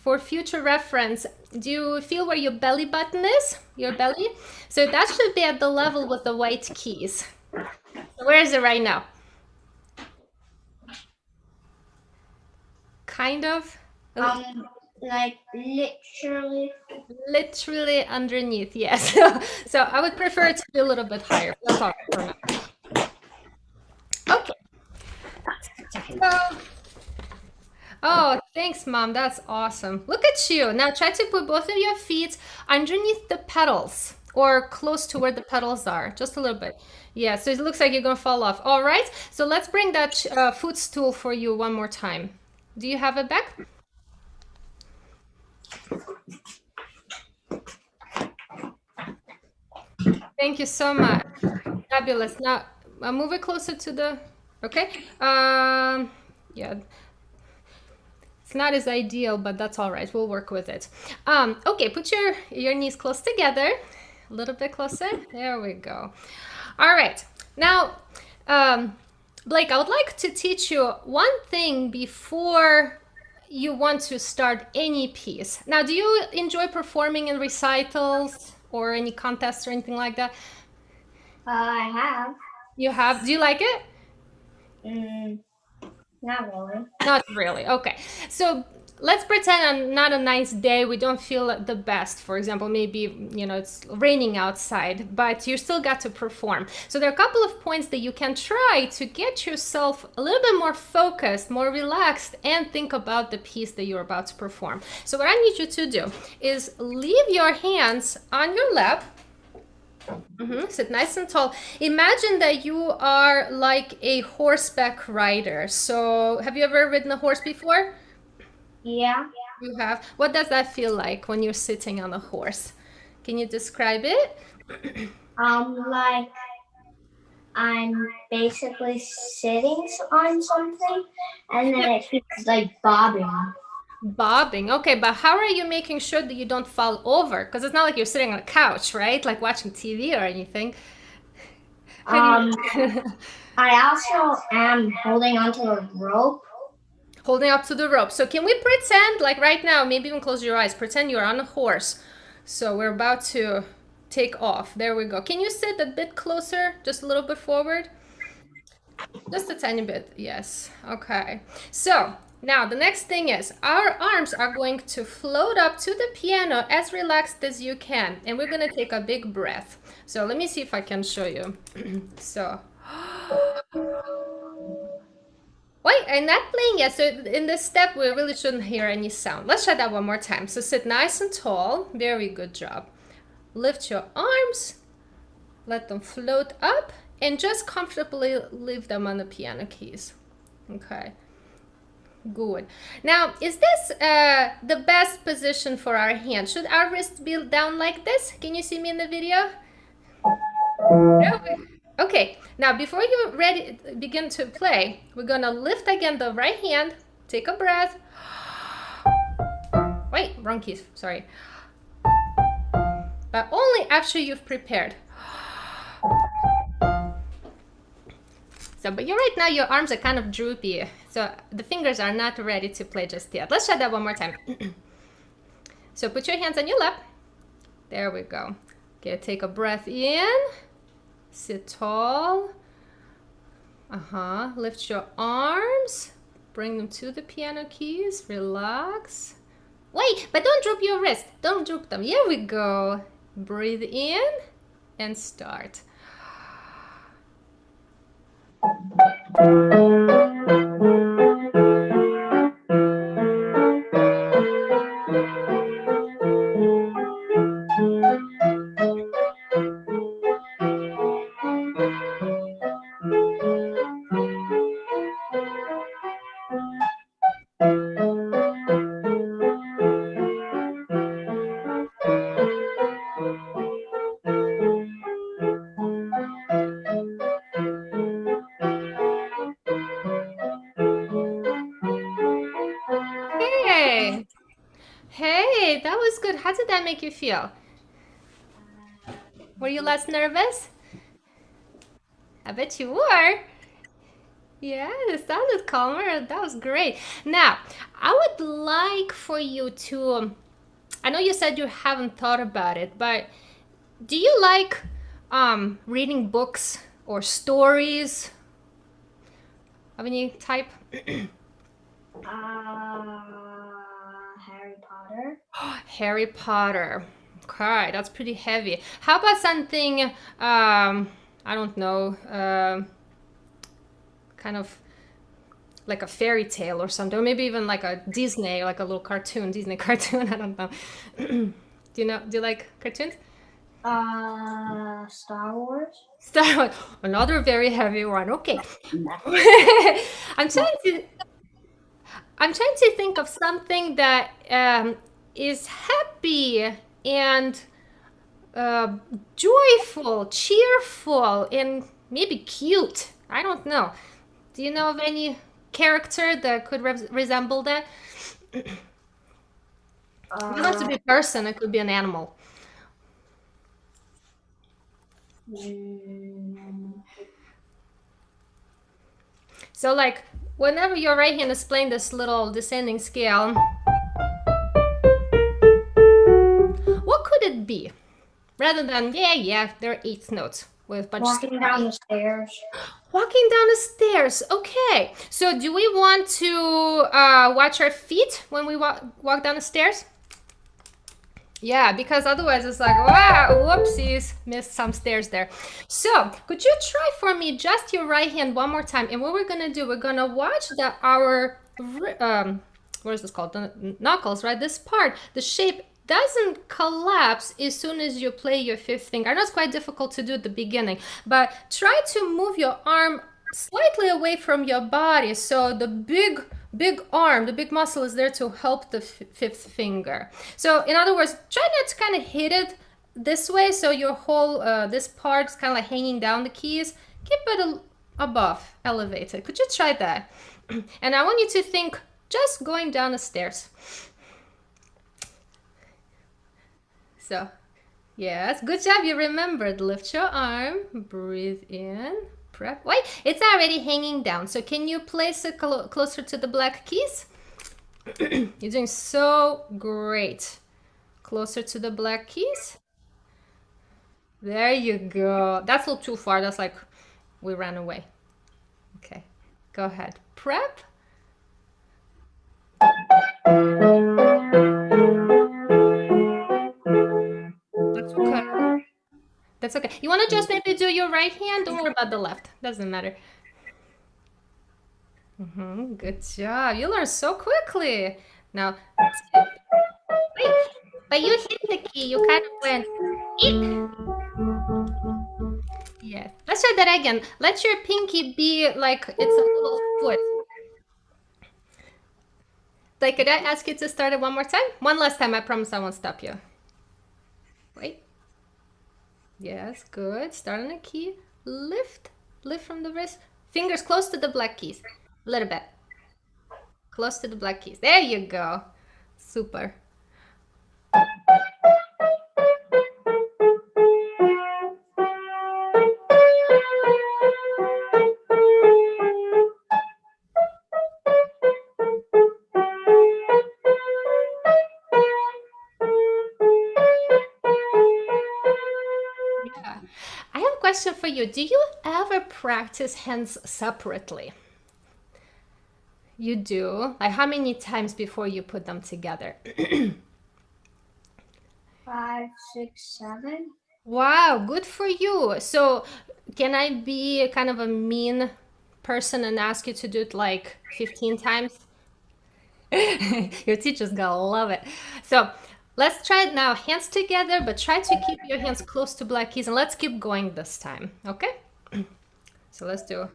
Speaker 2: for future reference, do you feel where your belly button is? Your belly? So that should be at the level with the white keys. So where is it right now? Kind of?
Speaker 3: Like
Speaker 2: Literally underneath, yes. So I would prefer it to be a little bit higher. That's all right for now. Okay. So, oh, thanks, Mom. That's awesome. Look at you. Now try to put both of your feet underneath the pedals or close to where the pedals are, just a little bit. Yeah, so it looks like you're going to fall off. All right. So let's bring that footstool for you one more time. Do you have it back? Thank you so much. Fabulous. Now move it closer to the, okay. Yeah, it's not as ideal, but that's all right. We'll work with it. Okay, put your knees close together, a little bit closer. There we go. All right. Now, Blake, I would like to teach you one thing before you want to start any piece. Now, do you enjoy performing in recitals or any contests or anything like that?
Speaker 3: I have.
Speaker 2: You have? Do you like it?
Speaker 3: Not really.
Speaker 2: Not really. Okay. So let's pretend on not a nice day, we don't feel the best. For example, maybe, it's raining outside, but you still got to perform. So there are a couple of points that you can try to get yourself a little bit more focused, more relaxed, and think about the piece that you're about to perform. So what I need you to do is leave your hands on your lap. Sit nice and tall. Imagine that you are like a horseback rider. So have you ever ridden a horse before?
Speaker 3: Yeah.
Speaker 2: You have. What does that feel like when you're sitting on a horse? Can you describe it?
Speaker 3: Like I'm basically sitting on something, and then it keeps like bobbing.
Speaker 2: Bobbing. Okay, but how are you making sure that you don't fall over? Because it's not like you're sitting on a couch, right? Like watching TV or anything.
Speaker 3: I also am holding onto a rope.
Speaker 2: Holding up to the rope. So can we pretend, like right now, maybe even close your eyes, pretend you're on a horse. So we're about to take off. There we go. Can you sit a bit closer, just a little bit forward? Just a tiny bit, yes. Okay. So now the next thing is our arms are going to float up to the piano as relaxed as you can. And we're going to take a big breath. So let me see if I can show you. So... Wait, I'm not playing yet, so in this step we really shouldn't hear any sound. Let's try that one more time. So sit nice and tall. Very good job. Lift your arms, let them float up, and just comfortably leave them on the piano keys. Okay, good. Now, is this the best position for our hand? Should our wrists be down like this? Can you see me in the video? No. Okay, now before you begin to play, we're gonna lift again the right hand, take a breath. Wait, wrong keys, sorry. But only after you've prepared. So, but you're right now, your arms are kind of droopy, so the fingers are not ready to play just yet. Let's try that one more time. So put your hands on your lap. There we go. Okay, take a breath in. Sit tall. Lift your arms. Bring them to the piano keys. Relax. Wait, but don't droop your wrist. Don't droop them. Here we go. Breathe in and start. Hey, hey, that was good. How did that make you feel? Were you less nervous? I bet you were. Yeah, it sounded calmer. That was great. Now, I would like for you to, I know you said you haven't thought about it, but do you like reading books or stories of any type?
Speaker 3: Harry Potter.
Speaker 2: Harry Potter. Okay, that's pretty heavy. How about something, I don't know, kind of like a fairy tale or something, or maybe even like a Disney, like a little cartoon, Disney cartoon. I don't know. Do you like cartoons?
Speaker 3: Star Wars.
Speaker 2: Star Wars. Another very heavy one. Okay. I'm trying to I'm trying to think of something that is happy and uh, joyful, cheerful, and maybe cute. I don't know. Do you know of any character that could resemble that? It doesn't have to be a person, it could be an animal. So, like, whenever your right hand is playing this little descending scale, what could it be? Rather than, yeah, there are 8 notes with a bunch of
Speaker 3: Walking down the stairs.
Speaker 2: Walking down the stairs. Okay. So do we want to watch our feet when we walk down the stairs? Yeah, because otherwise it's like, wow, whoopsies, missed some stairs there. So could you try for me just your right hand one more time? And what we're gonna do, we're gonna watch our what is this called? The knuckles, right? This part, the shape doesn't collapse as soon as you play your 5th finger. I know it's quite difficult to do at the beginning, but try to move your arm slightly away from your body so the big arm, the big muscle is there to help the 5th finger. So in other words, try not to kind of hit it this way so your whole this part is kind of like hanging down the keys. Keep it above, elevated. Could you try that? And I want you to think just going down the stairs. So, yes, good job. You remembered. Lift your arm, breathe in, prep. Wait, it's already hanging down. So can you place it closer to the black keys? You're doing so great. Closer to the black keys. There you go. That's a little too far. That's like we ran away. Okay, go ahead. Prep. That's okay. That's okay. You want to just maybe do your right hand? Don't worry about the left. Doesn't matter. Good job. You learn so quickly. Now, wait, but you hit the key. You kind of went, eek. Yeah. Let's try that again. Let your pinky be like it's a little foot. Like, could I ask you to start it one more time? One last time. I promise I won't stop you. Wait. Yes, good. Start on a key. Lift. Lift from the wrist. Fingers close to the black keys. A little bit. Close to the black keys. There you go. Super. Yeah. I have a question for you. Do you ever practice hands separately? You do? Like how many times before you put them together?
Speaker 3: 5, 6, 7.
Speaker 2: Wow, good for you. So can I be kind of a mean person and ask you to do it like 15 times? Your teacher's gonna love it. So let's try it now. Hands together, but try to keep your hands close to black keys and let's keep going this time. Okay? So let's do.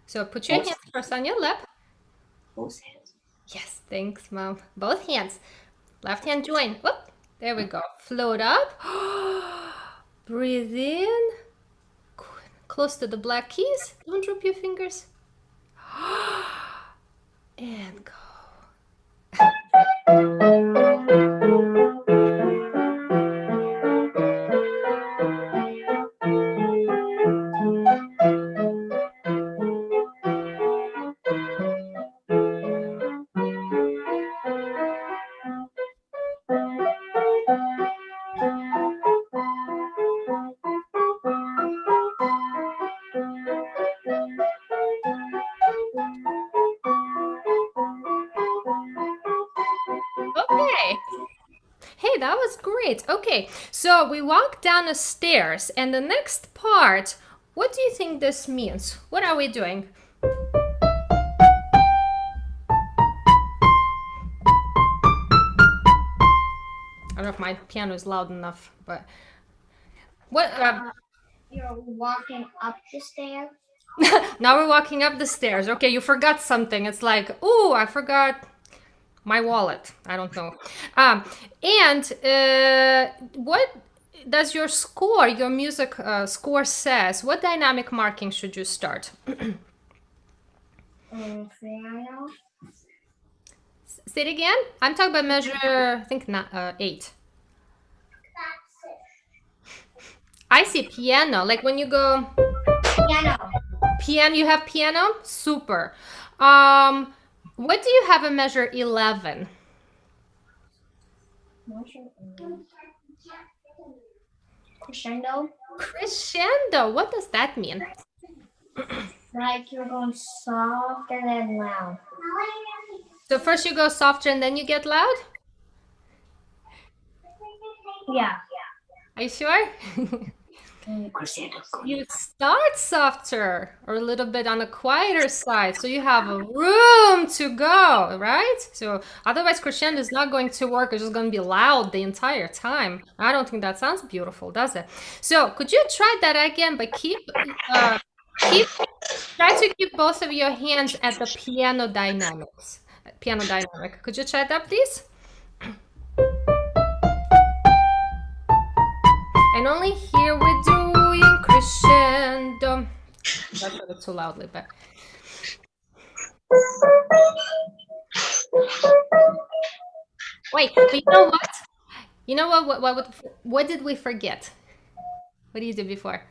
Speaker 2: So put your hands first on your lap.
Speaker 4: Both hands.
Speaker 2: Yes, thanks, Mom. Both hands. Left hand join. Whoop. There we go. Float up. Breathe in. Close to the black keys. Don't drop your fingers. And go. that was great. Okay, so we walked down the stairs, and the next part, what do you think this means? What are we doing? I don't know if my piano is loud enough, but what?
Speaker 3: You're walking up the stairs.
Speaker 2: Now we're walking up the stairs. Okay, you forgot something. It's like, oh, I forgot my wallet. I don't know. What does your score, your music score says? What dynamic marking should you start?
Speaker 3: Piano.
Speaker 2: Say it again. I'm talking about measure, I think not 8. I see piano. Like when you go
Speaker 3: Piano.
Speaker 2: piano, you have piano. Super. What do you have in measure 11?
Speaker 3: Crescendo.
Speaker 2: Crescendo. What does that mean?
Speaker 3: Like you're going soft and then loud.
Speaker 2: So first you go softer and then you get loud?
Speaker 3: Yeah.
Speaker 2: Are you sure? You start softer or a little bit on the quieter side, so you have a room to go, right? So otherwise crescendo is not going to work. It's just going to be loud the entire time. I don't think that sounds beautiful, does it? So could you try that again, but try to keep both of your hands at the piano dynamics. Piano dynamic. Could you try that, please? And only here we're doing crescendo. That's a little too loudly, but. Wait, but you know what? You know what did we forget? What did you do before?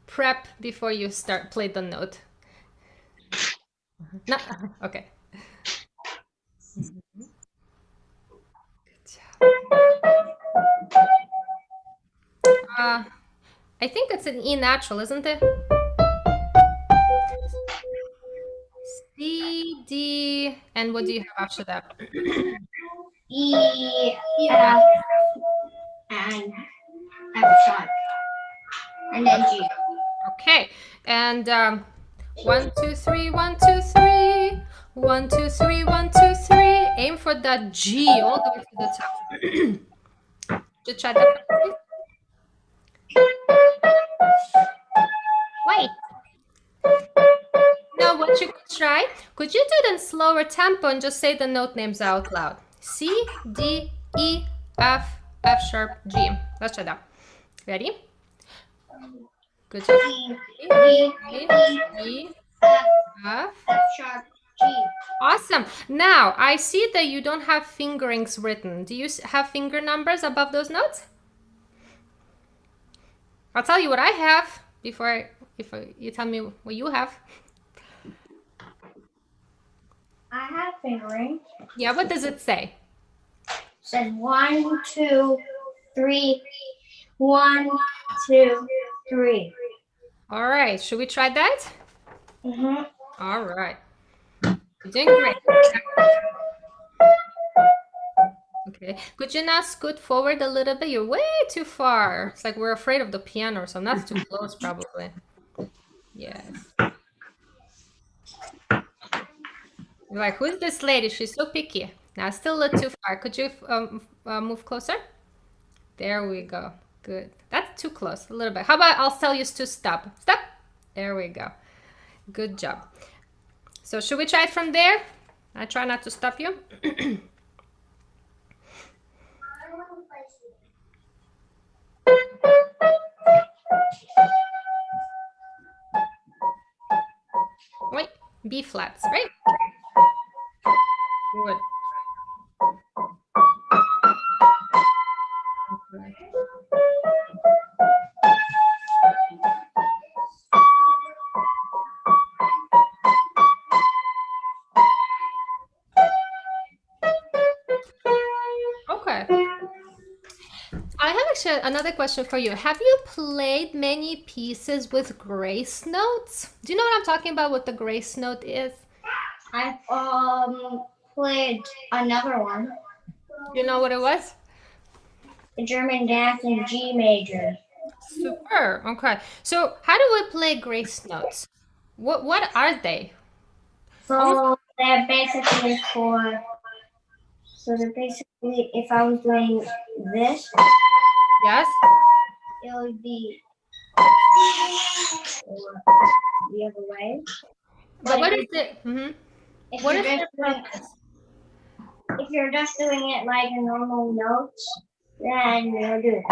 Speaker 2: Prep before you play the note. No, okay. Good job. I think it's an E natural, isn't it? C, D, and what do you have after that?
Speaker 3: E, F, and F sharp. And then G.
Speaker 2: Okay, and 1, 2, 3, 1, 2, 3. 1, 2, 3, 1, 2, 3. Aim for that G all the way to the top. Just try that. Wait. Now what you could try, could you do it in slower tempo and just say the note names out loud? C, D, E, F, F sharp, G. Let's try that. Ready? Good job.
Speaker 3: D,
Speaker 2: E,
Speaker 3: F,
Speaker 2: F.
Speaker 3: F sharp, G.
Speaker 2: Awesome. Now, I see that you don't have fingerings written. Do you have finger numbers above those notes? I'll tell you what I have before you tell me what you have.
Speaker 3: I have fingering.
Speaker 2: Yeah, what does it say?
Speaker 3: It says 1, 2, 3. 1, 2, 3.
Speaker 2: All right, should we try that?
Speaker 3: Mm-hmm.
Speaker 2: All right. You're doing great. Okay, could you now scoot forward a little bit? You're way too far. It's like we're afraid of the piano or something. That's too close, probably. Yes. You're like, who's this lady? She's so picky. Now, still a little too far. Could you move closer? There we go. Good. That's too close. A little bit. How about I'll tell you to stop. Stop. There we go. Good job. So should we try it from there? I try not to stop you. Wait, B flats, right? Good. Okay. Okay. I have actually another question for you. Have you played many pieces with grace notes? Do you know what I'm talking about, what the grace note is?
Speaker 3: I've played another one.
Speaker 2: You know what it was?
Speaker 3: the German dance in G major.
Speaker 2: Super. Okay. So how do we play grace notes? What are they?
Speaker 3: So they're basically for. So they're basically, if I was doing this,
Speaker 2: Yes.
Speaker 3: it would be the other way.
Speaker 2: But what is it? Mm-hmm.
Speaker 3: If
Speaker 2: What
Speaker 3: you're
Speaker 2: is
Speaker 3: just
Speaker 2: their
Speaker 3: doing,
Speaker 2: purpose?
Speaker 3: if you're just doing it like a normal notes, then you'll do that.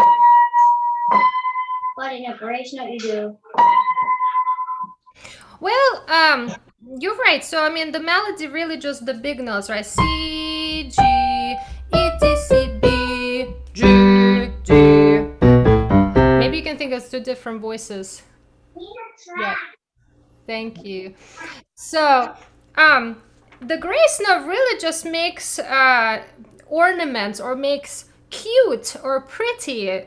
Speaker 3: But in a grace note, you do.
Speaker 2: Well, you're right. So I mean, the melody really just the big notes, right? C, G, E, D, C, B, G, D. Maybe you can think of two different voices. Yeah. Thank you. So, the grace note really just makes ornaments or makes cute or pretty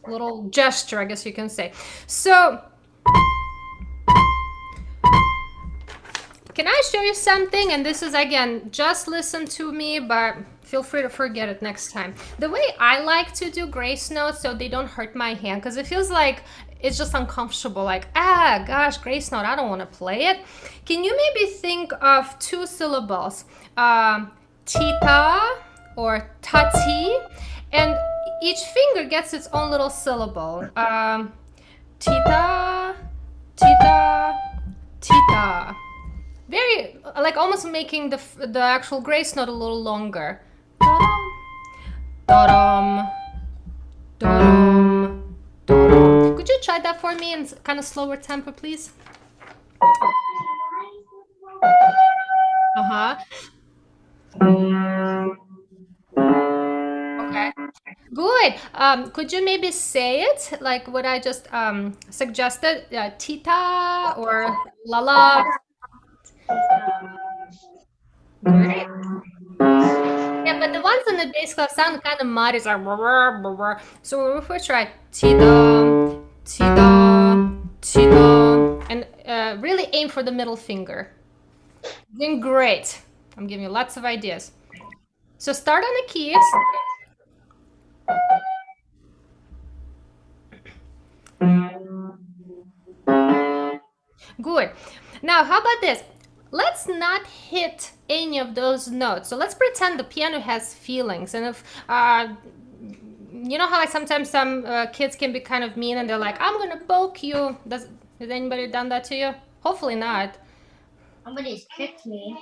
Speaker 2: little gesture, I guess you can say. So, can I show you something? And this is, again, just listen to me, but feel free to forget it next time. The way I like to do grace notes so they don't hurt my hand, because it feels like it's just uncomfortable. Like, gosh, grace note, I don't want to play it. Can you maybe think of two syllables? Tita or tati. And each finger gets its own little syllable. Tita, tita, tita. Very, like almost making the actual grace note a little longer. Da-dum, da-dum, da-dum. Could you try that for me in kind of slower tempo, please? Uh-huh. Okay. Good. Could you maybe say it like what I just suggested? Tita or Lala? Great. Yeah, but the ones in the bass clef sound kind of muddy. It's like brr, brr, brr. So if we try ti-da, ti-da, ti-da, and really aim for the middle finger. Doing great. I'm giving you lots of ideas. So start on the keys. Good. Now, how about this? Let's not hit any of those notes. So let's pretend the piano has feelings. And if, you know how like sometimes some kids can be kind of mean and they're like, I'm gonna poke you. Has anybody done that to you? Hopefully not.
Speaker 3: Somebody's kicked me.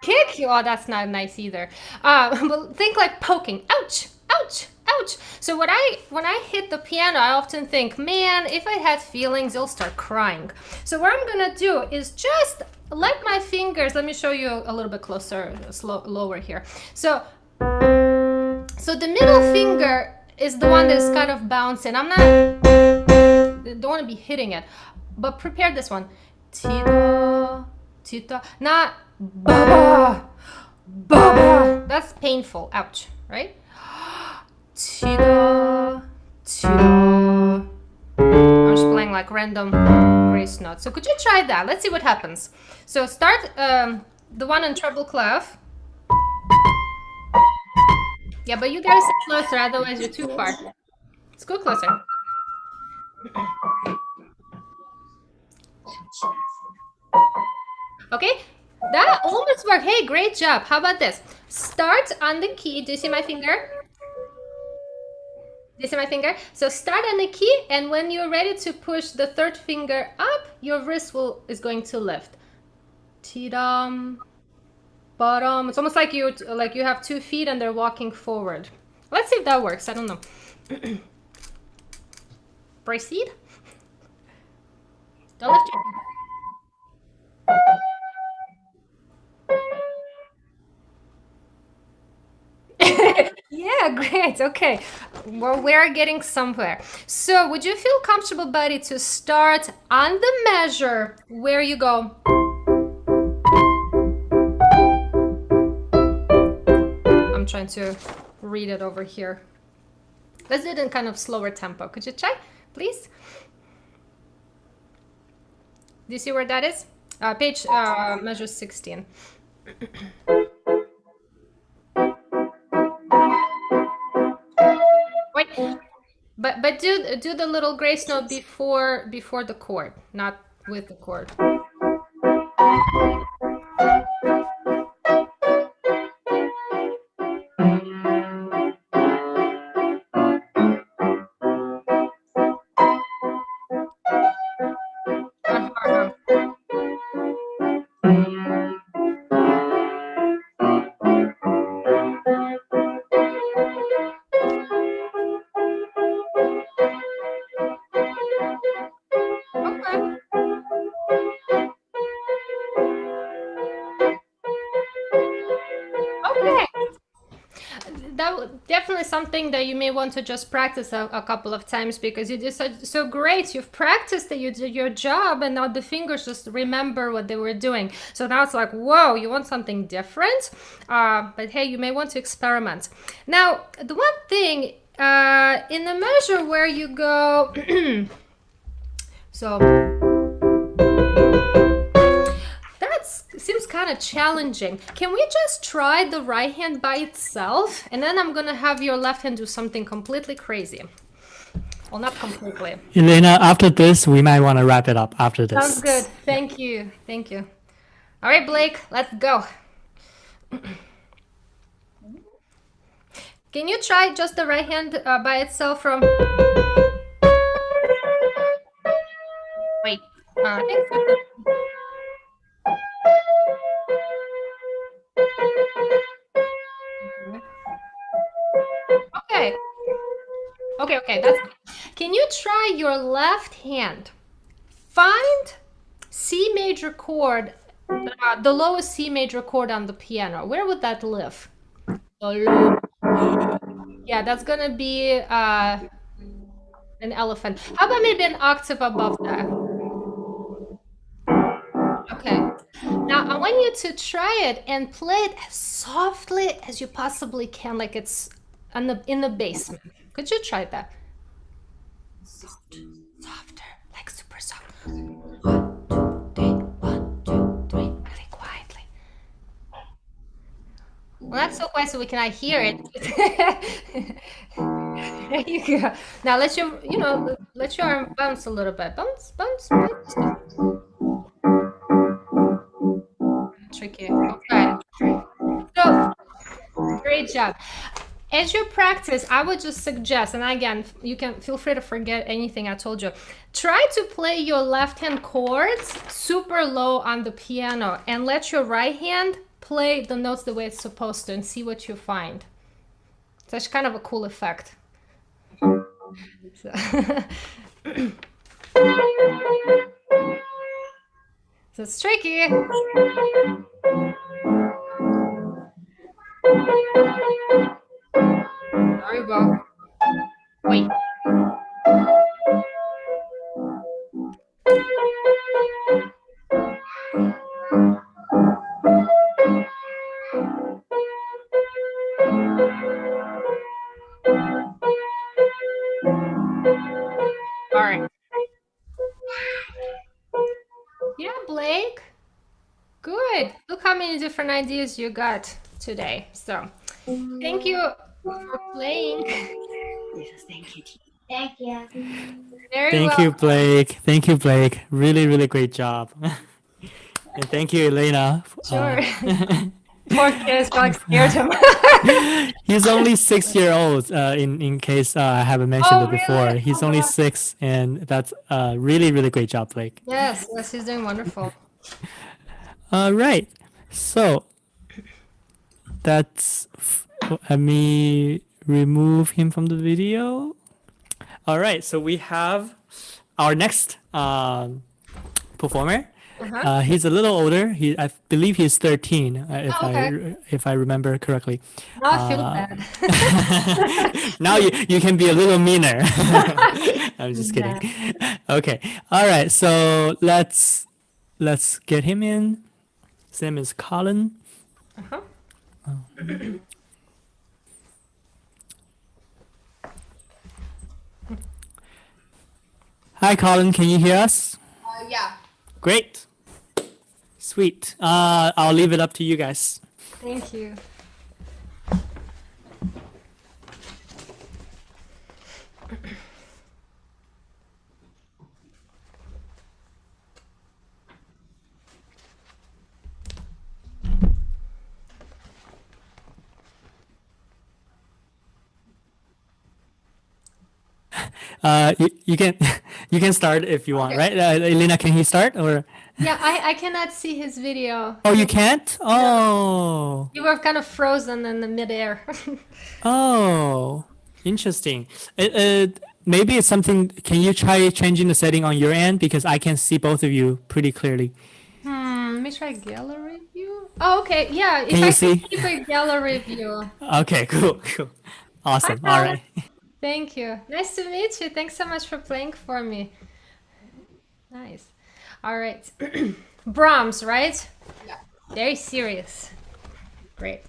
Speaker 2: Kick you? Oh, that's not nice either. But think like poking. Ouch, ouch, ouch. So when I hit the piano, I often think, man, if I had feelings, you'll start crying. So what I'm gonna do is just let my fingers, let me show you a little bit closer, lower here. So the middle finger is the one that's kind of bouncing. Don't want to be hitting it, but prepare this one. Tita, tita, not baba, baba. That's painful. Ouch, right? Tita, tita. I'm just playing like random grace notes. So could you try that? Let's see what happens. So start the one in treble clef. Yeah, but you gotta sit closer, otherwise you're too far. Let's go closer. Okay, that almost worked. Hey, great job. How about this? Start on the key. Do you see my finger? Do you see my finger? So start on the key, and when you're ready to push the third finger up, your wrist is going to lift. Ti-dum, bottom. It's almost like you have 2 feet and they're walking forward. Let's see if that works. I don't know. Proceed. Don't lift your Yeah, great. Okay. Well, we're getting somewhere. So would you feel comfortable, buddy, to start on the measure where you go? I'm trying to read it over here. Let's do it in kind of slower tempo. Could you try, please? Do you see where that is? Page measure 16. But do the little grace note before the chord, not with the chord. Uh-huh. Okay. Okay. Definitely something that you may want to just practice a couple of times, because you did so great. You've practiced that you did your job, and now the fingers just remember what they were doing. So now it's like, whoa, you want something different? But hey, you may want to experiment. Now, the one thing in the measure where you go, so seems kind of challenging. Can we just try the right hand by itself, and then I'm gonna have your left hand do something completely crazy? Well, not completely.
Speaker 1: Elena, after this, we might want to wrap it up after this.
Speaker 2: Sounds good. Thank you. Thank you. All right, Blake, let's go. Can you try just the right hand by itself from... Wait. Okay. Okay, that's good. Can you try your left hand? Find C major chord, the lowest C major chord on the piano. Where would that live? Yeah, that's gonna be an elephant. How about maybe an octave above that? Okay. Now I want you to try it and play it as softly as you possibly can, like it's in the basement. Could you try that? Softer, like super soft. 1, 2, 3, 1, 2, 3, really quietly. Well, not so quiet so we cannot hear it. There you go. Now let your arm bounce a little bit. Bounce, bounce, bounce. Tricky. Okay. So, great job. As you practice, I would just suggest, and again, you can feel free to forget anything I told you. Try to play your left hand chords super low on the piano, and let your right hand play the notes the way it's supposed to, and see what you find. So it's kind of a cool effect. So, so it's tricky. There you go. Wait. All right. Yeah, Blake. Good. Look how many different ideas you got today. So, thank you for playing.
Speaker 4: Yes, thank you.
Speaker 3: Thank you.
Speaker 2: Very
Speaker 1: Thank
Speaker 2: well.
Speaker 1: you, Blake. Thank you, Blake. Really, really great job. And thank you, Elena.
Speaker 2: Sure. Poor kid, probably scared him.
Speaker 1: He's only 6 years old. In case I haven't mentioned
Speaker 2: Oh,
Speaker 1: it before,
Speaker 2: really?
Speaker 1: he's
Speaker 2: Oh,
Speaker 1: only
Speaker 2: wow.
Speaker 1: 6, and that's really, really great job, Blake.
Speaker 2: Yes, he's doing wonderful.
Speaker 1: All right, so let me remove him from the video. All right, so we have our next performer. He's a little older. I believe he's 13,
Speaker 2: Okay.
Speaker 1: if I remember correctly.
Speaker 2: Now I feel bad.
Speaker 1: Now you can be a little meaner. I'm just kidding. Okay. All right. So let's get him in. His name is Colin. Hi, Colin. Can you hear us?
Speaker 2: Yeah.
Speaker 1: Great. Sweet. I'll leave it up to you guys.
Speaker 2: Thank you.
Speaker 1: You can you can start if you want, right? Elena, can he start or?
Speaker 2: Yeah, I cannot see his video.
Speaker 1: Oh, you can't? Oh,
Speaker 2: You were kind of frozen in the midair.
Speaker 1: oh, interesting. Maybe it's something. Can you try changing the setting on your end because I can see both of you pretty clearly.
Speaker 2: Let me try gallery view. Oh, okay. Yeah,
Speaker 1: Can
Speaker 2: if
Speaker 1: you
Speaker 2: I
Speaker 1: see?
Speaker 2: can keep a gallery view.
Speaker 1: Okay, cool, cool,
Speaker 2: Hi,
Speaker 1: awesome. All
Speaker 2: Paula.
Speaker 1: right.
Speaker 2: Thank you. Nice to meet you. Thanks so much for playing for me. Nice. All right. Brahms, right? Yeah. Very serious. Great.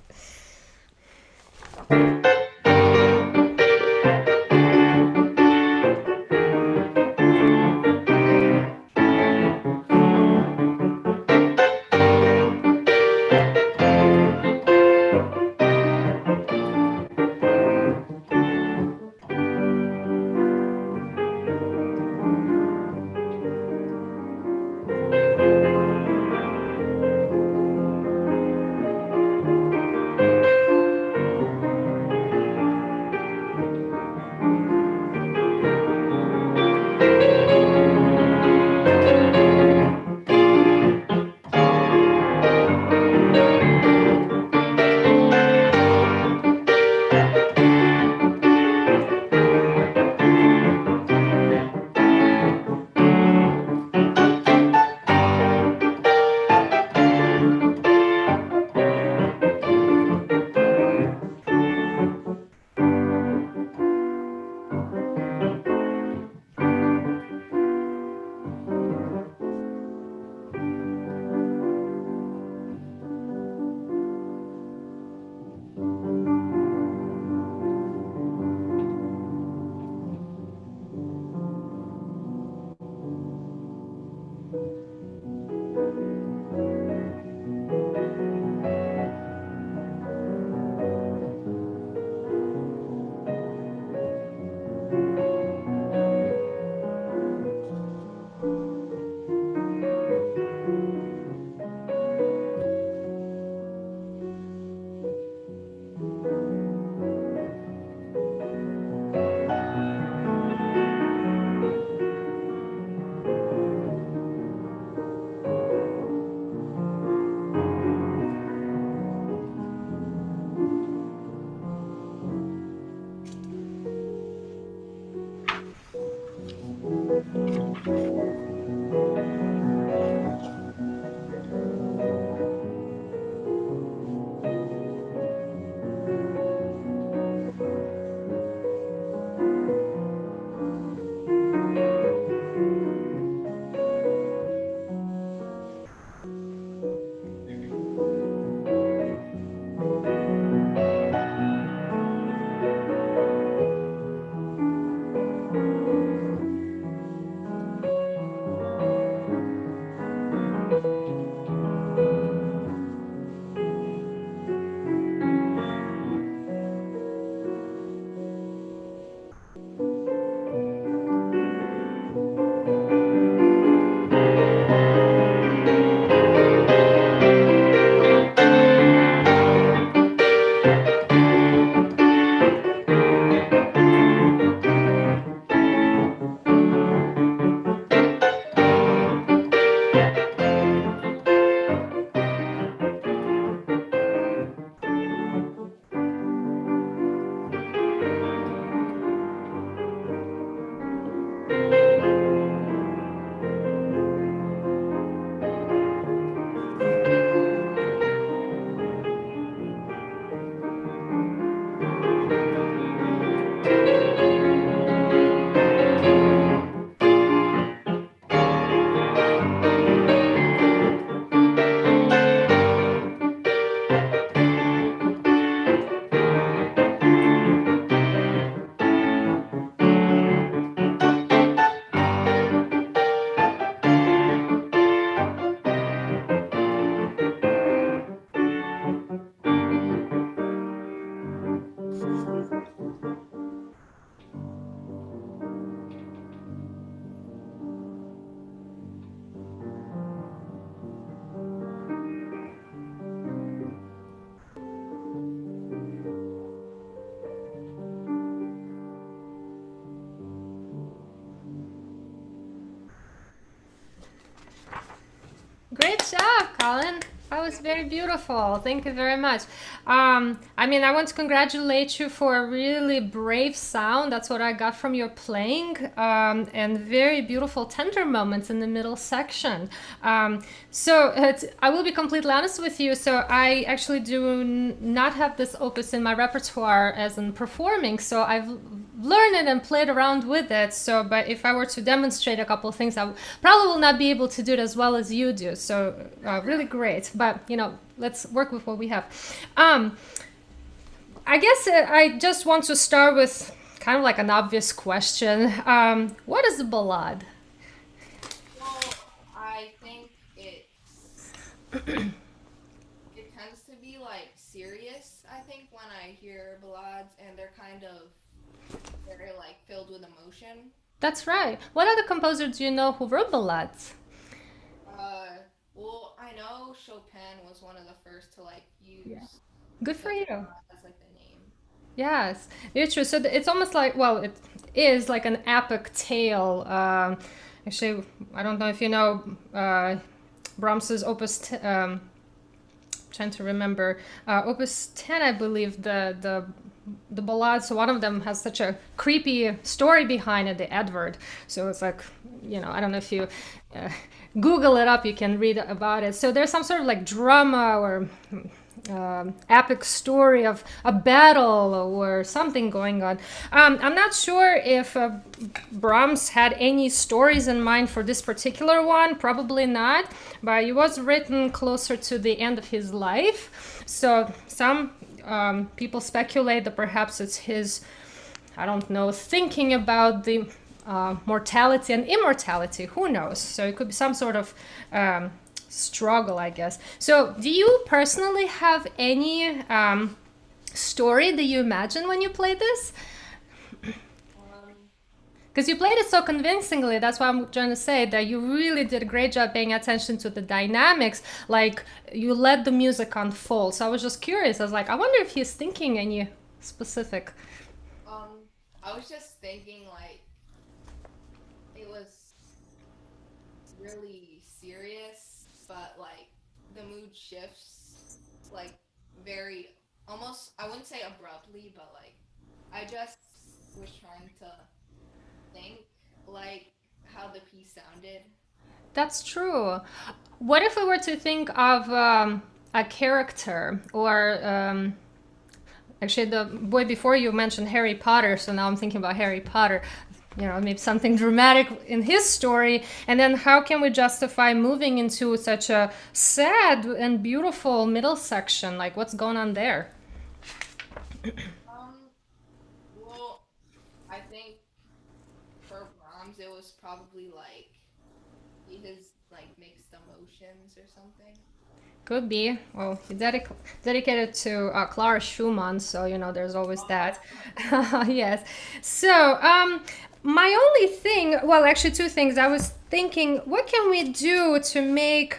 Speaker 2: Colin. That was very beautiful. Thank you very much. I mean, I want to congratulate you for a really brave sound. That's what I got from your playing, and very beautiful, tender moments in the middle section. I will be completely honest with you. So I actually do not have this opus in my repertoire as in performing. So I've learned it and played around with it. So, but if I were to demonstrate a couple of things, I probably will not be able to do it as well as you do. So really great. But, you know, let's work with what we have. I guess I just want to start with kind of like an obvious question. What is a ballad?
Speaker 5: Well, I think it tends to be like serious. I think when I hear ballades and they're kind of very like filled with emotion.
Speaker 2: That's right. What other composers do you know who wrote ballades?
Speaker 5: Well, I know Chopin was one of the first to like use
Speaker 2: Good for you.
Speaker 5: as like the name.
Speaker 2: Yes, it's true. So it's almost like, well, it is like an epic tale. Actually, I don't know if you know Brahms's trying to remember, Opus 10, I believe, the ballad. So one of them has such a creepy story behind it, the Edward. So it's like, you know, I don't know if you Google it up, you can read about it. So there's some sort of like drama or epic story of a battle or something going on. I'm not sure if Brahms had any stories in mind for this particular one, probably not, but it was written closer to the end of his life. So some people speculate that perhaps it's his, I don't know, thinking about the mortality and immortality, who knows? So it could be some sort of struggle, I guess. So do you personally have any story that you imagine when you play this? Because you played it so convincingly, that's why I'm trying to say that you really did a great job paying attention to the dynamics, like you let the music unfold. So I was just curious, I was like, I wonder if he's thinking any specific.
Speaker 5: I was just thinking like it was really serious, but like the mood shifts like very almost, I wouldn't say abruptly, but like I just was trying to think like how the piece sounded.
Speaker 2: That's true. What if we were to think of a character or actually the boy before you mentioned Harry Potter, so now I'm thinking about Harry Potter, you know, maybe something dramatic in his story, and then how can we justify moving into such a sad and beautiful middle section? Like what's going on there?
Speaker 5: Well, I think for Brahms it was probably like his like mixed emotions or something.
Speaker 2: Could be. Well, he dedicated to Clara Schumann, so you know there's always that. Yes. So my only thing, well, actually two things. I was thinking, what can we do to make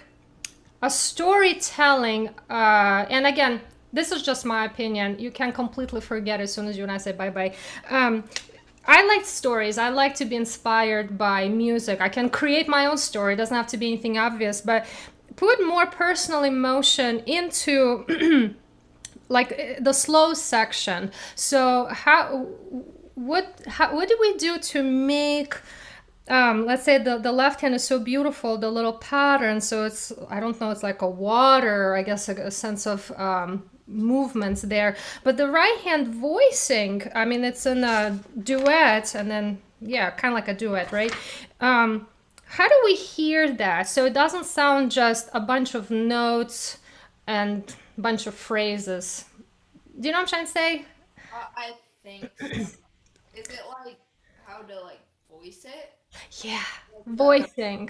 Speaker 2: a storytelling? And again, this is just my opinion. You can completely forget as soon as you and I say bye bye. I like stories. I like to be inspired by music. I can create my own story. It doesn't have to be anything obvious, but put more personal emotion into like the slow section. So what do we do to make let's say the left hand is so beautiful, the little pattern, so it's, I don't know, it's like a water, I guess, a sense of movements there, but the right hand voicing, I mean, it's in a duet, and then yeah, kind of like a duet, right? How do we hear that so it doesn't sound just a bunch of notes and a bunch of phrases? Do you know what I'm trying to say?
Speaker 5: I think so. Is it like how to like voice it?
Speaker 2: Yeah, voicing.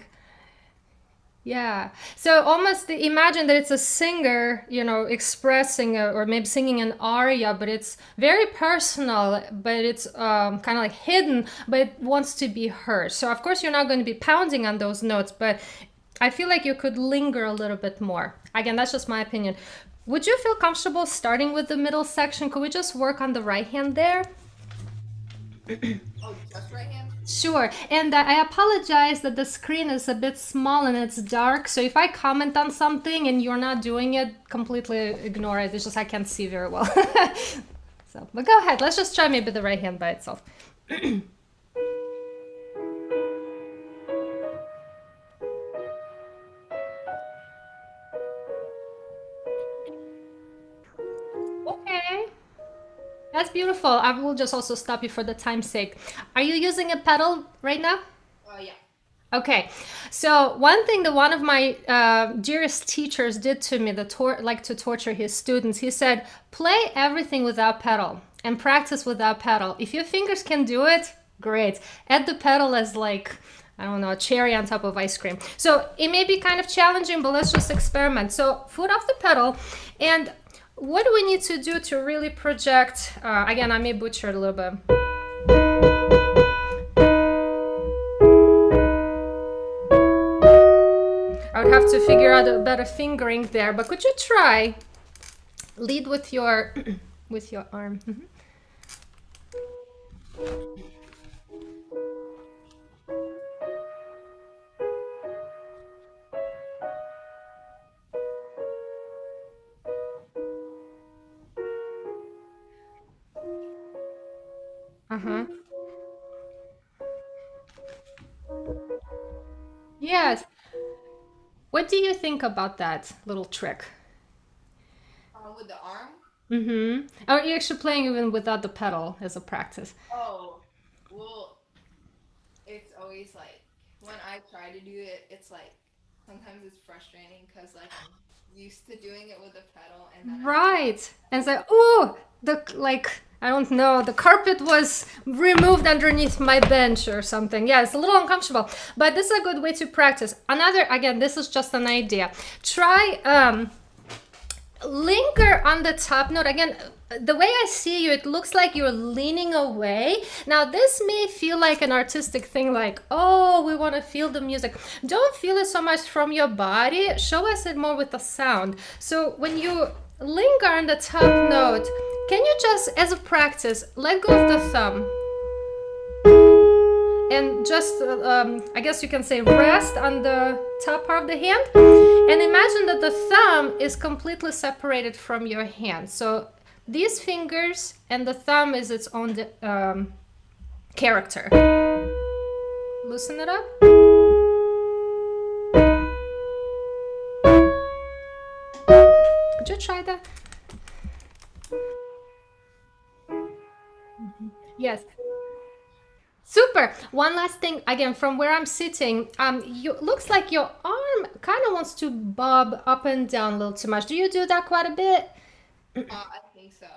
Speaker 2: Yeah. So almost imagine that it's a singer, you know, expressing or maybe singing an aria, but it's very personal, but it's kind of like hidden, but it wants to be heard. So of course you're not going to be pounding on those notes, but I feel like you could linger a little bit more. Again, that's just my opinion. Would you feel comfortable starting with the middle section? Could we just work on the right hand there?
Speaker 5: Oh, just right hand?
Speaker 2: Sure. And I apologize that the screen is a bit small and it's dark. So if I comment on something and you're not doing it, completely ignore it. It's just I can't see very well. So, but go ahead. Let's just try maybe the right hand by itself. Okay. That's beautiful. I will just also stop you for the time's sake. Are you using a pedal right now?
Speaker 5: Yeah.
Speaker 2: Okay, so one thing that one of my dearest teachers did to me that like to torture his students, he said, play everything without pedal and practice without pedal. If your fingers can do it, great. Add the pedal as like, I don't know, a cherry on top of ice cream. So it may be kind of challenging, but let's just experiment. So foot off the pedal. And what do we need to do to really project? Again, I may butcher it a little bit. I would have to figure out a better fingering there, but could you try? Lead with your with your arm. Uh-huh. Yes. What do you think about that little trick?
Speaker 5: With the arm?
Speaker 2: Mm-hmm. Or are you actually playing even without the pedal as a practice?
Speaker 5: Oh, well, it's always like when I try to do it, it's like sometimes it's frustrating because like I'm used to doing it with a pedal and then
Speaker 2: Right. And it's like, oh, I don't know, the carpet was removed underneath my bench or something. Yeah, it's a little uncomfortable, but this is a good way to practice. Another, again, this is just an idea. Try linger on the top note. Again, the way I see you, it looks like you're leaning away. Now, this may feel like an artistic thing, like, oh, we want to feel the music. Don't feel it so much from your body. Show us it more with the sound. So when you linger on the top note, can you just, as a practice, let go of the thumb? And just, I guess you can say, rest on the top part of the hand. And imagine that the thumb is completely separated from your hand. So these fingers and the thumb is its own character. Loosen it up. Could you try that? Yes. Super. One last thing, again, from where I'm sitting, looks like your arm kind of wants to bob up and down a little too much. Do you do that quite a bit?
Speaker 5: I think so.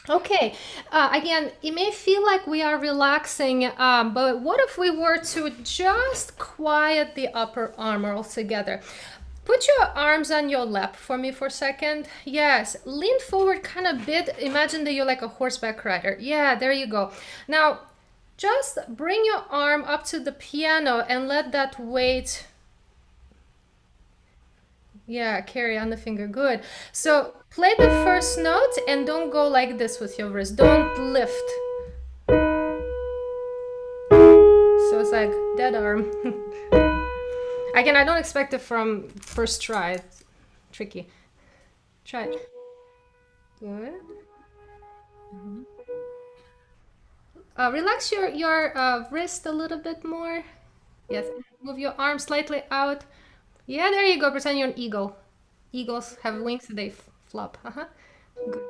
Speaker 2: Okay. Again, it may feel like we are relaxing, but what if we were to just quiet the upper arm altogether? Put your arms on your lap for me for a second. Yes, lean forward kind of bit. Imagine that you're like a horseback rider. Yeah, there you go. Now, just bring your arm up to the piano and let that weight, yeah, carry on the finger. Good. So play the first note and don't go like this with your wrist. Don't lift. So it's like dead arm. Again, I don't expect it from first try. It's tricky. Try it. Good. Relax your wrist a little bit more. Yes. Move your arm slightly out. Yeah, there you go. Pretend you're an eagle. Eagles have wings, they flop. Good.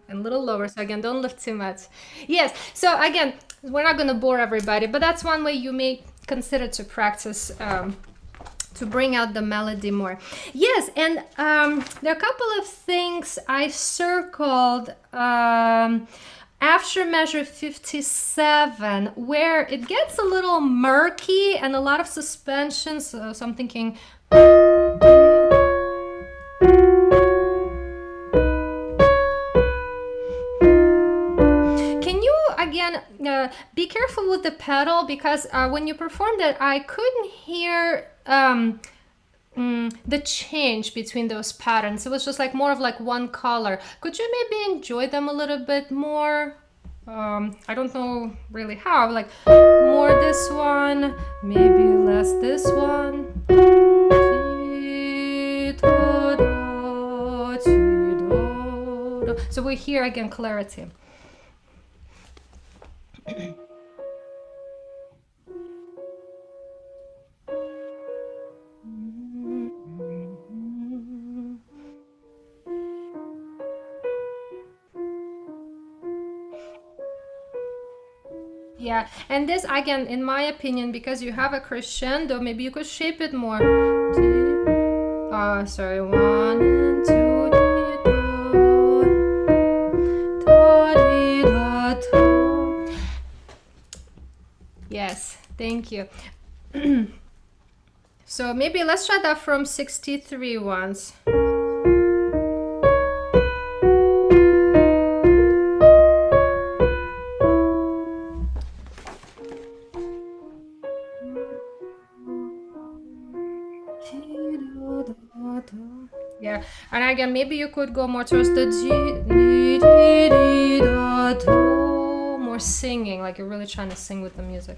Speaker 2: And a little lower. So again, don't lift too much. Yes. So again, we're not going to bore everybody, but that's one way you may consider to practice to bring out the melody more. Yes, and there are a couple of things I circled after measure 57, where it gets a little murky and a lot of suspension. So I'm thinking. Again, be careful with the pedal, because when you performed it, I couldn't hear the change between those patterns. It was just like more of like one color. Could you maybe enjoy them a little bit more? I don't know really how, like more this one, maybe less this one. So we hear again clarity. Yeah, and this again, in my opinion, because you have a crescendo, maybe you could shape it more. Sorry, 1 and 2. Yes, thank you. So maybe let's try that from 63 once. Yeah, and again, maybe you could go more towards the more singing, like you're really trying to sing with the music.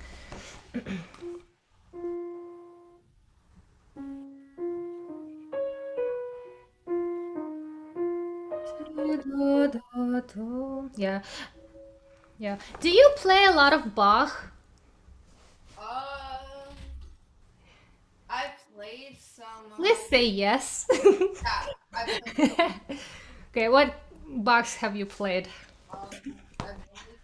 Speaker 2: Yeah, yeah. Do you play a lot of Bach?
Speaker 5: I played some.
Speaker 2: Please say yes.
Speaker 5: Yeah, I played.
Speaker 2: Okay, what Bachs have you played?
Speaker 5: I've only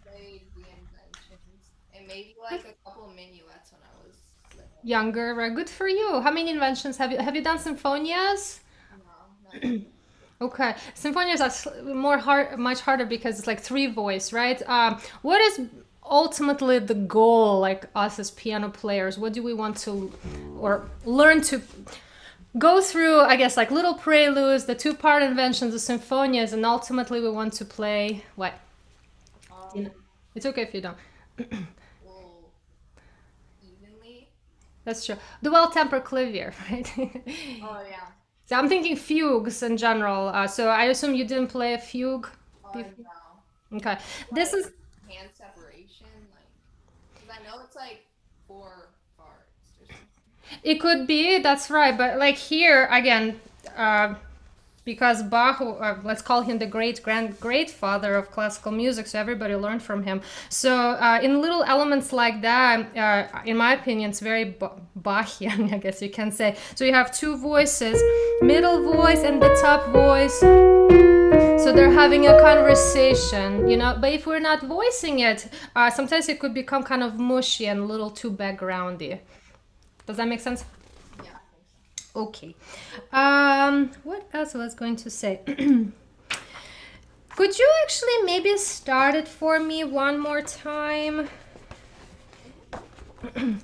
Speaker 5: played the inventions and maybe like a couple minuets when I was little.
Speaker 2: Younger, right? Good for you. How many inventions have you? Have you done sinfonias?
Speaker 5: No, not
Speaker 2: Okay, symphonias are more hard, much harder because it's like three voice, right? What is ultimately the goal, like us as piano players? What do we want to, or learn to go through? I guess like little preludes, the two-part inventions, the symphonias, and ultimately we want to play what? It's okay if you don't.
Speaker 5: well, evenly.
Speaker 2: That's true. The well-tempered clavier, right?
Speaker 5: Oh yeah.
Speaker 2: So I'm thinking fugues in general. So I assume you didn't play a fugue.
Speaker 5: No.
Speaker 2: Okay, this is
Speaker 5: Hand separation, like, because I know it's like 4 parts or something.
Speaker 2: it could be that's right, but like here again, because Bach, let's call him the great father of classical music, so everybody learned from him. So in little elements like that, in my opinion, it's very Bachian, I guess you can say. So you have two voices, middle voice and the top voice. So they're having a conversation, you know. But if we're not voicing it, sometimes it could become kind of mushy and a little too backgroundy. Does that make sense?
Speaker 5: Yeah, I think so.
Speaker 2: Okay. What else was I going to say? Could you actually maybe start it for me one more time?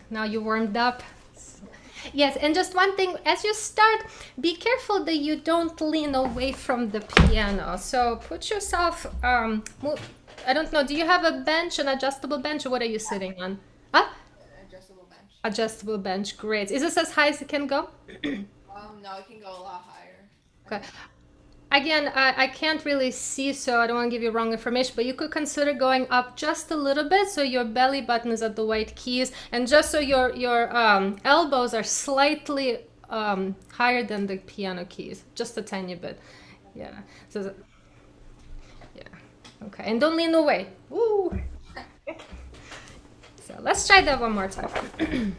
Speaker 2: Now you warmed up. Yes, and just one thing, as you start, be careful that you don't lean away from the piano. So put yourself, I don't know, do you have a bench, an adjustable bench, or what are you sitting on? Huh?
Speaker 5: Adjustable bench.
Speaker 2: Adjustable bench, great. Is this as high as it can go?
Speaker 5: No, it can go a lot higher.
Speaker 2: Okay. Again, I can't really see, so I don't want to give you wrong information, but you could consider going up just a little bit so your belly button is at the white keys, and just so your elbows are slightly higher than the piano keys, just a tiny bit. Yeah. So, yeah. Okay, and don't lean away. Woo! So let's try that one more time.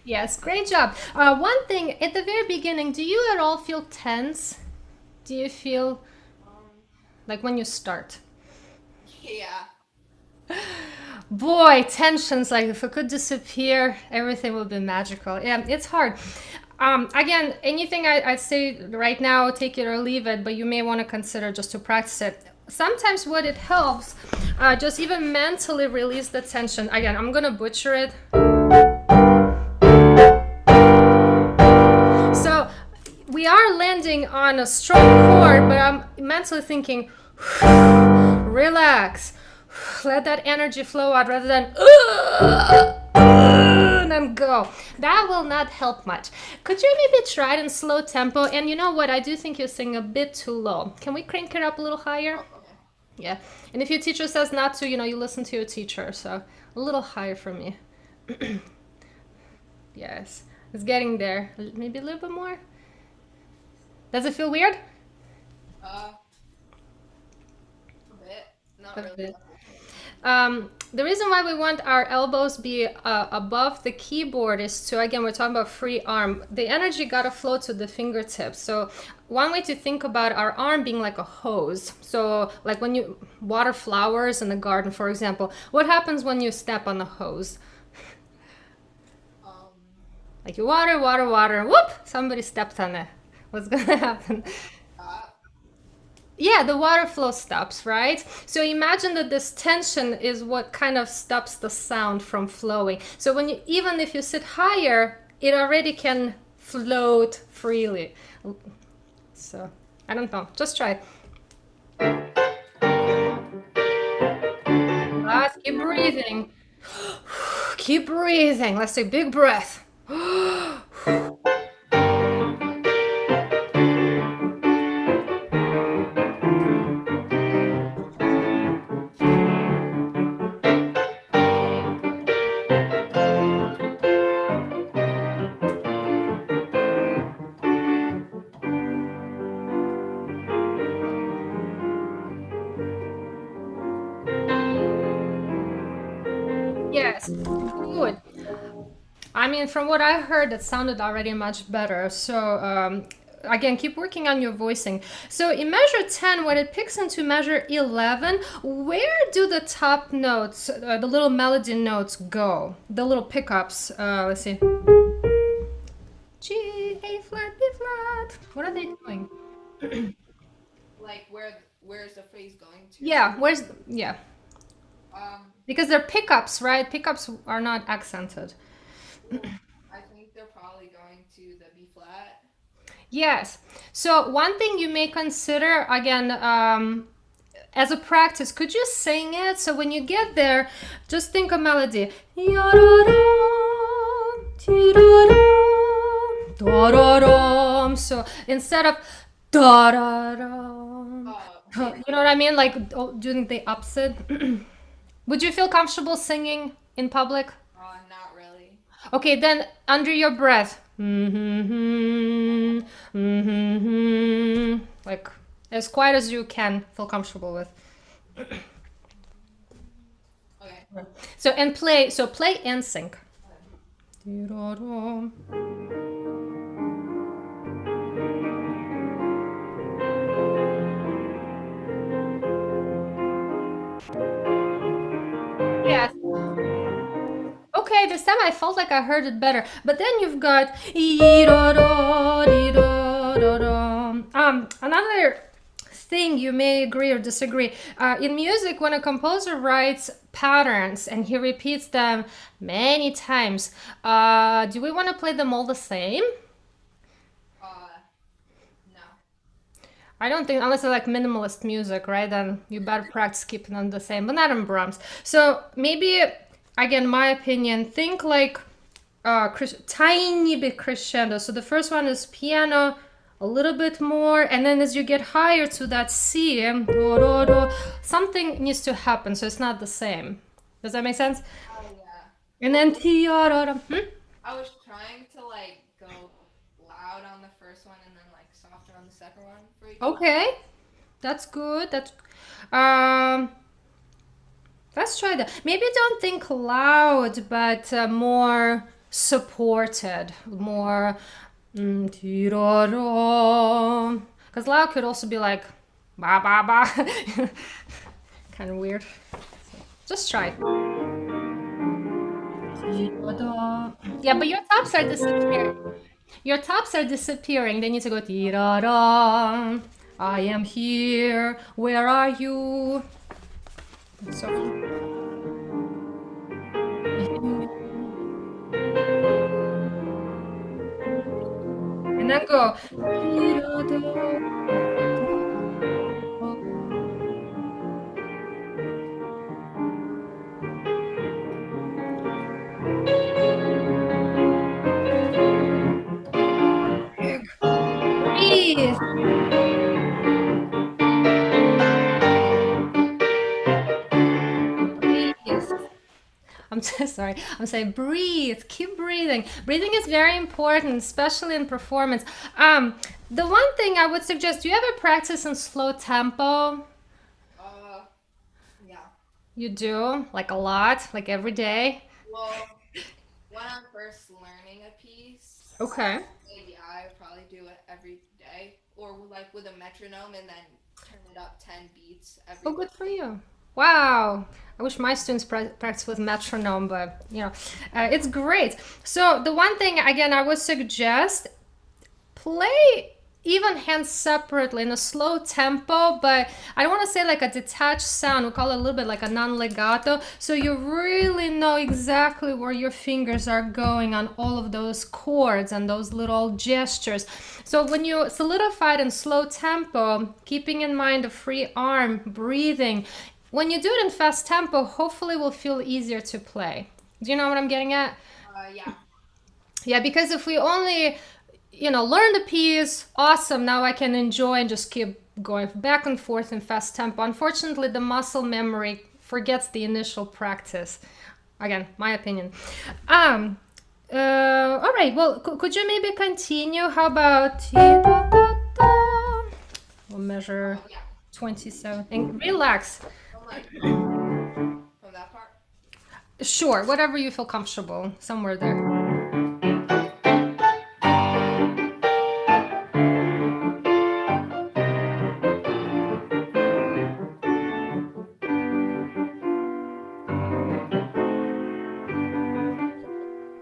Speaker 2: Yes, great job. One thing at the very beginning, do you at all feel tense? Do you feel like when you start?
Speaker 5: Yeah.
Speaker 2: Boy, tensions, like if it could disappear, everything would be magical. Yeah, it's hard. Again, anything I say right now, take it or leave it, but you may want to consider just to practice it. sometimes what it helps, just even mentally release the tension. Again, I'm gonna butcher it. So we are landing on a strong chord, but I'm mentally thinking, relax, let that energy flow out rather than and then go. That will not help much. Could you maybe try it in slow tempo? And you know what? I do think you sing a bit too low. Can we crank it up a little higher?
Speaker 5: Okay.
Speaker 2: Yeah. And if your teacher says not to, you listen to your teacher. So a little higher for me. Yes. It's getting there. Maybe a little bit more. Does it feel weird?
Speaker 5: A bit. Not
Speaker 2: A
Speaker 5: really.
Speaker 2: bit. The reason why we want our elbows be above the keyboard is to, again, we're talking about free arm. The energy gotta flow to the fingertips. So one way to think about our arm being like a hose. So like when you water flowers in the garden, for example, what happens when you step on the hose? Like you water, water, water, whoop, somebody stepped on it. What's gonna happen? Yeah, the water flow stops, right? So imagine that this tension is what kind of stops the sound from flowing. So when you, even if you sit higher, it already can float freely. So I don't know, just try it. Last, keep breathing. Keep breathing. Let's take a big breath. Yes, good. I mean, from what I heard, it sounded already much better. So, again, keep working on your voicing. So, in measure 10, when it picks into measure 11, where do the top notes, the little melody notes, go? The little pickups. Let's see. G, A flat, B flat. What are they doing?
Speaker 5: Like where's the phrase going to?
Speaker 2: Yeah, yeah. Because they're pickups, right? Pickups are not accented.
Speaker 5: I think they're probably going to the B flat.
Speaker 2: Yes. So one thing you may consider, again, as a practice, could you sing it? So when you get there, just think of melody. So instead of you know what I mean? Like doing the opposite. Would you feel comfortable singing in public?
Speaker 5: Not really.
Speaker 2: Okay, then under your breath. Like as quiet as you can feel comfortable with.
Speaker 5: Okay.
Speaker 2: So and play and sing. Yes. Okay, this time I felt like I heard it better. But then you've got another thing you may agree or disagree. In music, when a composer writes patterns and he repeats them many times, do we want to play them all the same?
Speaker 5: No.
Speaker 2: I don't think, unless it's like minimalist music, right? Then you better practice keeping them the same, but not in Brahms. So maybe, again, my opinion, think like tiny bit crescendo. So the first one is piano, a little bit more, and then as you get higher to that C, something needs to happen, so it's not the same. Does that make sense?
Speaker 5: Yeah.
Speaker 2: And then
Speaker 5: I was trying to like go loud on the first one and then like softer on the second one for each one.
Speaker 2: Okay, that's good. Let's try that. Maybe don't think loud, but more supported, more. Because loud could also be like ba ba ba, kind of weird. So just try. Yeah, but your tops are disappearing. Your tops are disappearing. They need to go I am here. Where are you? So. And then go. Breathe. Breathe. I'm so sorry. I'm saying breathe. Keep breathing. Breathing is very important, especially in performance. The one thing I would suggest, do you ever practice in slow tempo?
Speaker 5: Yeah.
Speaker 2: You do? Like a lot? Like every day?
Speaker 5: Well, when I'm first learning a piece,
Speaker 2: Okay.
Speaker 5: maybe I probably do it every day, or like with a metronome and then turn it up 10 beats every
Speaker 2: Oh,
Speaker 5: day.
Speaker 2: good for you. Wow. I wish my students practice with metronome, but it's great. So the one thing, again, I would suggest, play even hands separately in a slow tempo, but I don't want to say like a detached sound. We call it a little bit like a non-legato. So you really know exactly where your fingers are going on all of those chords and those little gestures. So when you solidify it in slow tempo, keeping in mind the free arm, breathing, when you do it in fast tempo, hopefully it will feel easier to play. Do you know what I'm getting at?
Speaker 5: Yeah.
Speaker 2: Yeah, because if we only learn the piece, awesome, now I can enjoy and just keep going back and forth in fast tempo. Unfortunately, the muscle memory forgets the initial practice. Again, my opinion. All right, well, could you maybe continue? How about we'll measure 27 and relax.
Speaker 5: From that part?
Speaker 2: Sure, whatever you feel comfortable, somewhere there.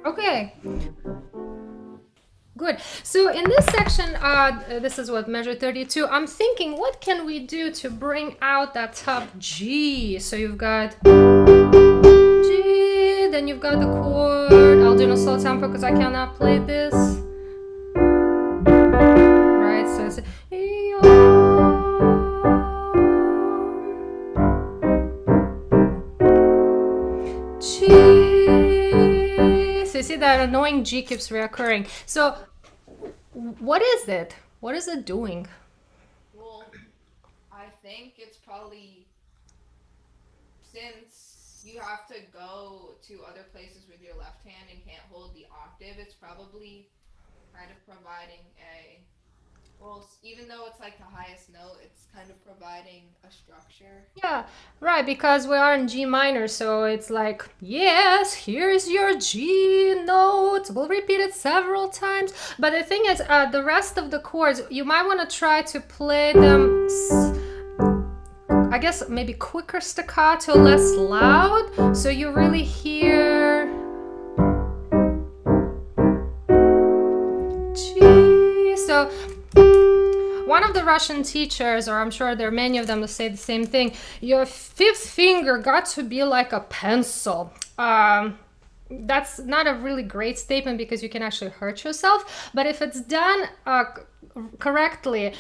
Speaker 2: Okay. Good. So in this section, this is what measure 32. I'm thinking, what can we do to bring out that top G? So you've got G, then you've got the chord. I'll do no slow tempo because I cannot play this. Right. So it's G. So you see that annoying G keeps reoccurring. So what is it? What is it doing?
Speaker 5: Well, I think it's probably, since you have to go to other places with your left hand and can't hold the octave, it's probably kind of providing even though it's like the highest note, it's kind of providing a structure.
Speaker 2: Yeah, right, because we are in G minor, so it's like, yes, here's your G note. We'll repeat it several times. But the thing is, the rest of the chords, you might want to try to play them, I guess, maybe quicker staccato, less loud, so you really hear G. So one of the Russian teachers, or I'm sure there are many of them, to say the same thing. Your fifth finger got to be like a pencil. That's not a really great statement because you can actually hurt yourself. But if it's done correctly,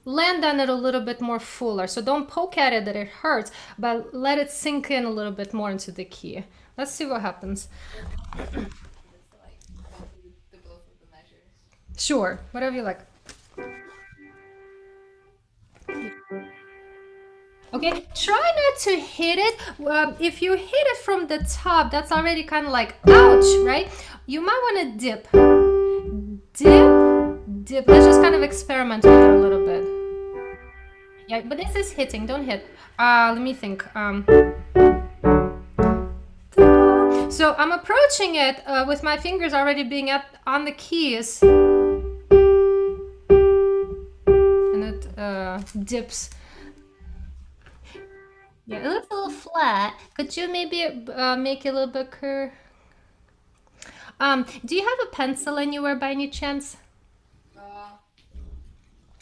Speaker 2: land on it a little bit more fuller. So don't poke at it that it hurts, but let it sink in a little bit more into the key. Let's see what happens. Sure, whatever you like. Okay, try not to hit it. If you hit it from the top, that's already kind of like, ouch, right? You might want to dip. Dip. Let's just kind of experiment with it a little bit. Yeah, but this is hitting, don't hit. Let me think. So I'm approaching it with my fingers already being on the keys. And it dips. Yeah, it looks a little flat. Could you maybe make it a little bit curved? Do you have a pencil anywhere by any chance?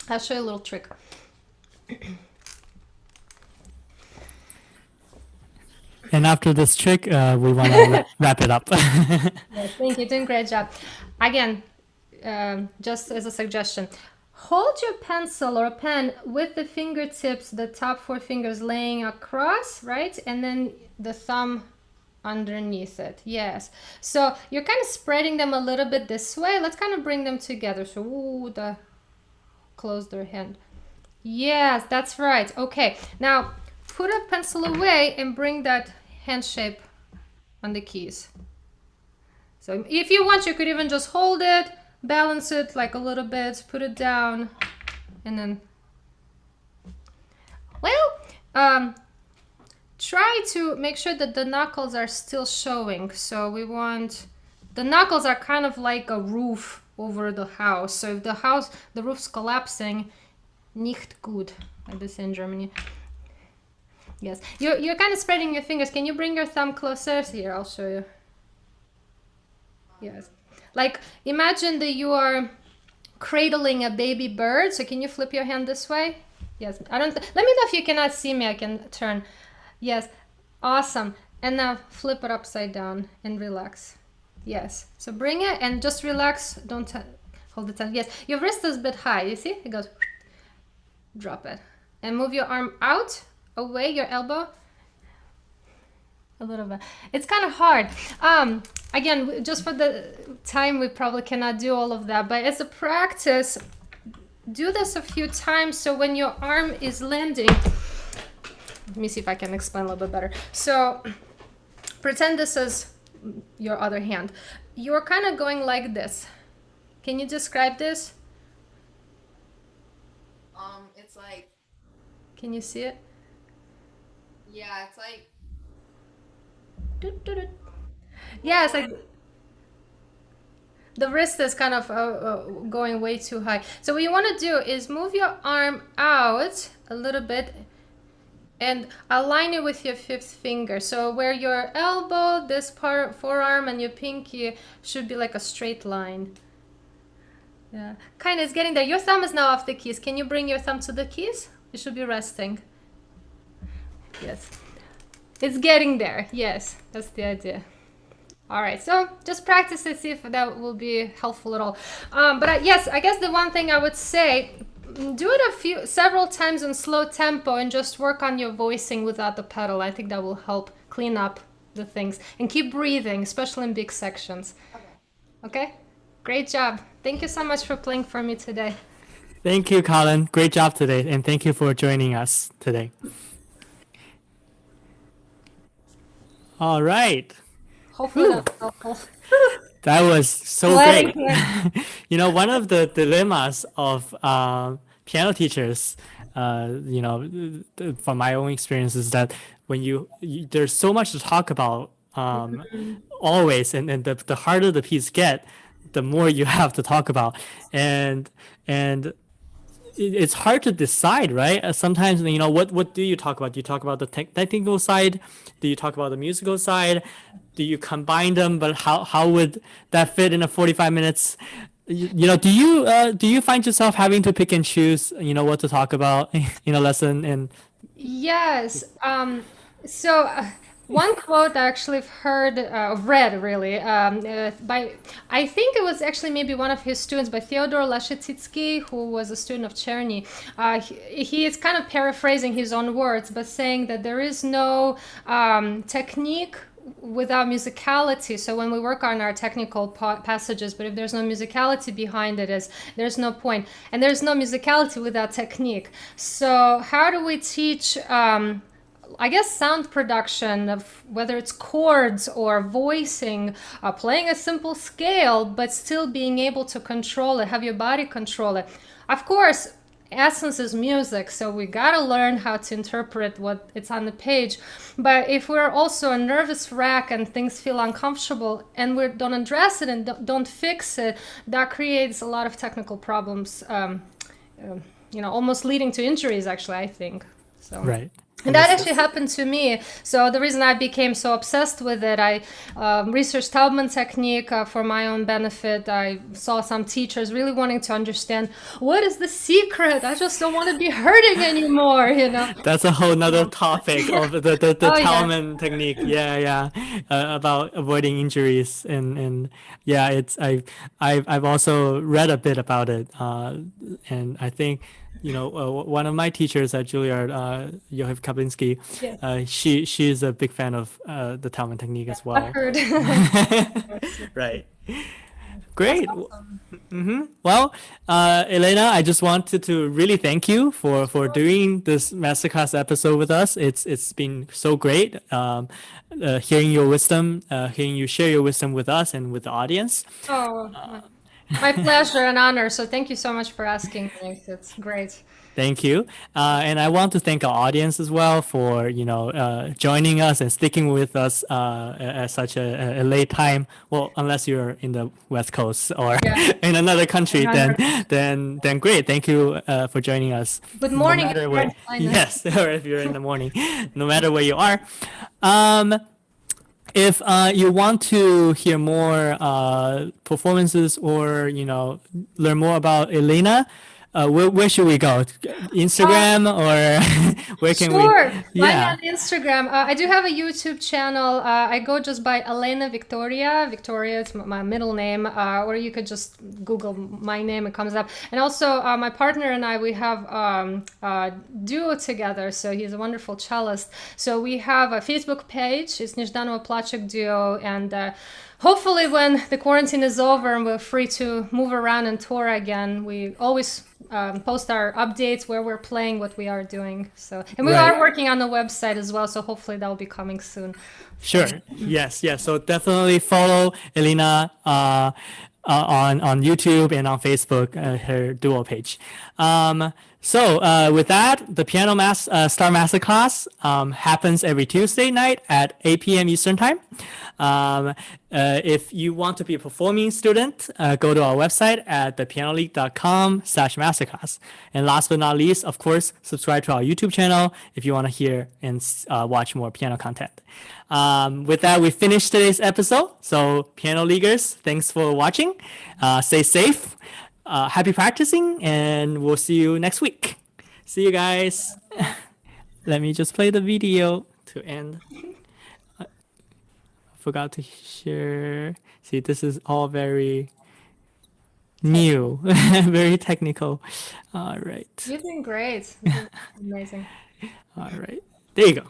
Speaker 2: I'll show you a little trick.
Speaker 1: And after this trick, we want to wrap it up.
Speaker 2: Yes, thank you. Doing a great job. Again, just as a suggestion, hold your pencil or pen with the fingertips, the top 4 fingers laying across, right? And then the thumb underneath it. Yes. So you're kind of spreading them a little bit this way. Let's kind of bring them together. So, close their hand. Yes, that's right. Okay. Now, put a pencil away and bring that hand shape on the keys. So if you want, you could even just hold it, balance it like a little bit, put it down, and then, well, try to make sure that the knuckles are still showing. So we want, the knuckles are kind of like a roof over the house. So if the roof's collapsing, nicht gut, like they say in Germany. Yes, you're kind of spreading your fingers. Can you bring your thumb closer? Here, I'll show you. Yes, like imagine that you are cradling a baby bird. So can you flip your hand this way? Yes, let me know if you cannot see me. I can turn. Yes, awesome. And now flip it upside down and relax. Yes, so bring it and just relax. Don't hold the tension. Yes, your wrist is a bit high. You see? It goes. Drop it and move your arm out. Away, your elbow a little bit. It's kind of hard. Again, just for the time, we probably cannot do all of that, but as a practice, do this a few times. So when your arm is landing, let me see if I can explain a little bit better. So pretend this is your other hand. You're kind of going like this. Can you describe this?
Speaker 5: It's like,
Speaker 2: can you see it?
Speaker 5: yeah, it's like,
Speaker 2: yeah, it's like the wrist is kind of going way too high. So what you want to do is move your arm out a little bit and align it with your 5th finger. So where your elbow, this part, forearm, and your pinky should be like a straight line. Yeah, kind of is getting there. Your thumb is now off the keys. Can you bring your thumb to the keys? You should be resting. Yes, it's getting there. Yes, that's the idea. All right, so just practice it, see if that will be helpful at all. Yes, I guess the one thing I would say, do it several times in slow tempo and just work on your voicing without the pedal. I think that will help clean up the things and keep breathing, especially in big sections. Okay? Great job. Thank you so much for playing for me today.
Speaker 1: Thank you, Colin. Great job today, and thank you for joining us today. All right.
Speaker 2: Hopefully that's helpful.
Speaker 1: That was so great. You know, one of the dilemmas of piano teachers, you know, from my own experience is that when there's so much to talk about always, and the harder the piece get, the more you have to talk about. And it's hard to decide, right? Sometimes, you know, what do you talk about? Do you talk about the technical side? Do you talk about the musical side? Do you combine them? But how would that fit in a 45 minutes? You know, do you find yourself having to pick and choose, you know, what to talk about in a lesson? And
Speaker 2: yes. One quote I actually read really, by, I think it was actually maybe one of his students, by Theodore Lashetitsky, who was a student of Czerny. He is kind of paraphrasing his own words, but saying that there is no technique without musicality. So when we work on our technical passages, but if there's no musicality behind it, there's no point. And there's no musicality without technique. So how do we teach I guess sound production, of whether it's chords or voicing, playing a simple scale, but still being able to control it, have your body control it. Of course, essence is music, so we gotta learn how to interpret what it's on the page. But if we're also a nervous wreck and things feel uncomfortable and we don't address it and don't fix it, that creates a lot of technical problems, you know, almost leading to injuries, actually, I think. So.
Speaker 1: Right.
Speaker 2: And that actually happened to me. So the reason I became so obsessed with it, I researched Taubman technique for my own benefit. I saw some teachers really wanting to understand what is the secret. I just don't want to be hurting anymore, you know.
Speaker 1: That's a whole nother topic of the
Speaker 2: Oh, yeah.
Speaker 1: Talman technique. Yeah. About avoiding injuries and yeah, I've also read a bit about it. And I think, you know, one of my teachers at Juilliard, Yochef Kaplinsky,
Speaker 2: Yes.
Speaker 1: she's a big fan of the Talman technique as well.
Speaker 2: I've heard.
Speaker 1: Right. Great. Well, Elena, I just wanted to really thank you for doing this masterclass episode with us. It's been so great hearing your wisdom, hearing you share your wisdom with us and with the audience.
Speaker 2: Oh, my pleasure and honor. So thank you so much for asking me. It's great.
Speaker 1: Thank you. And I want to thank our audience as well for, you know, joining us and sticking with us at such a late time. Well, unless you're in the West Coast or in another country, then great. Thank you for joining us.
Speaker 2: Good morning.
Speaker 1: No matter where, yes, or if you're in the morning, no matter where you are. If you want to hear more performances or, you know, learn more about Elena, where should we go? Instagram or where can we?
Speaker 2: Sure. Find me on Instagram. I do have a YouTube channel. I go just by Elena Victoria. Victoria is my middle name. Or you could just Google my name. It comes up. And also my partner and I, we have a duo together. So he's a wonderful cellist. So we have a Facebook page. It's Nezhdanova Plaček Duo. And hopefully when the quarantine is over and we're free to move around and tour again, we always post our updates, where we're playing, what we are doing. So, and we are working on the website as well. So hopefully that will be coming soon.
Speaker 1: Sure. Yes. So definitely follow Elena on YouTube and on Facebook, her duo page. So with that, the Piano Star Masterclass happens every Tuesday night at 8 p.m. Eastern Time. If you want to be a performing student, go to our website at thepianoleague.com/masterclass. And last but not least, of course, subscribe to our YouTube channel if you want to hear and watch more piano content. With that, we finished today's episode. So Piano Leaguers, thanks for watching. Stay safe. Happy practicing, and we'll see you next week. See you guys. Let me just play the video to end. Forgot to share. See, this is all very new, very technical. All right.
Speaker 2: You're doing great. Amazing.
Speaker 1: All right. There you go.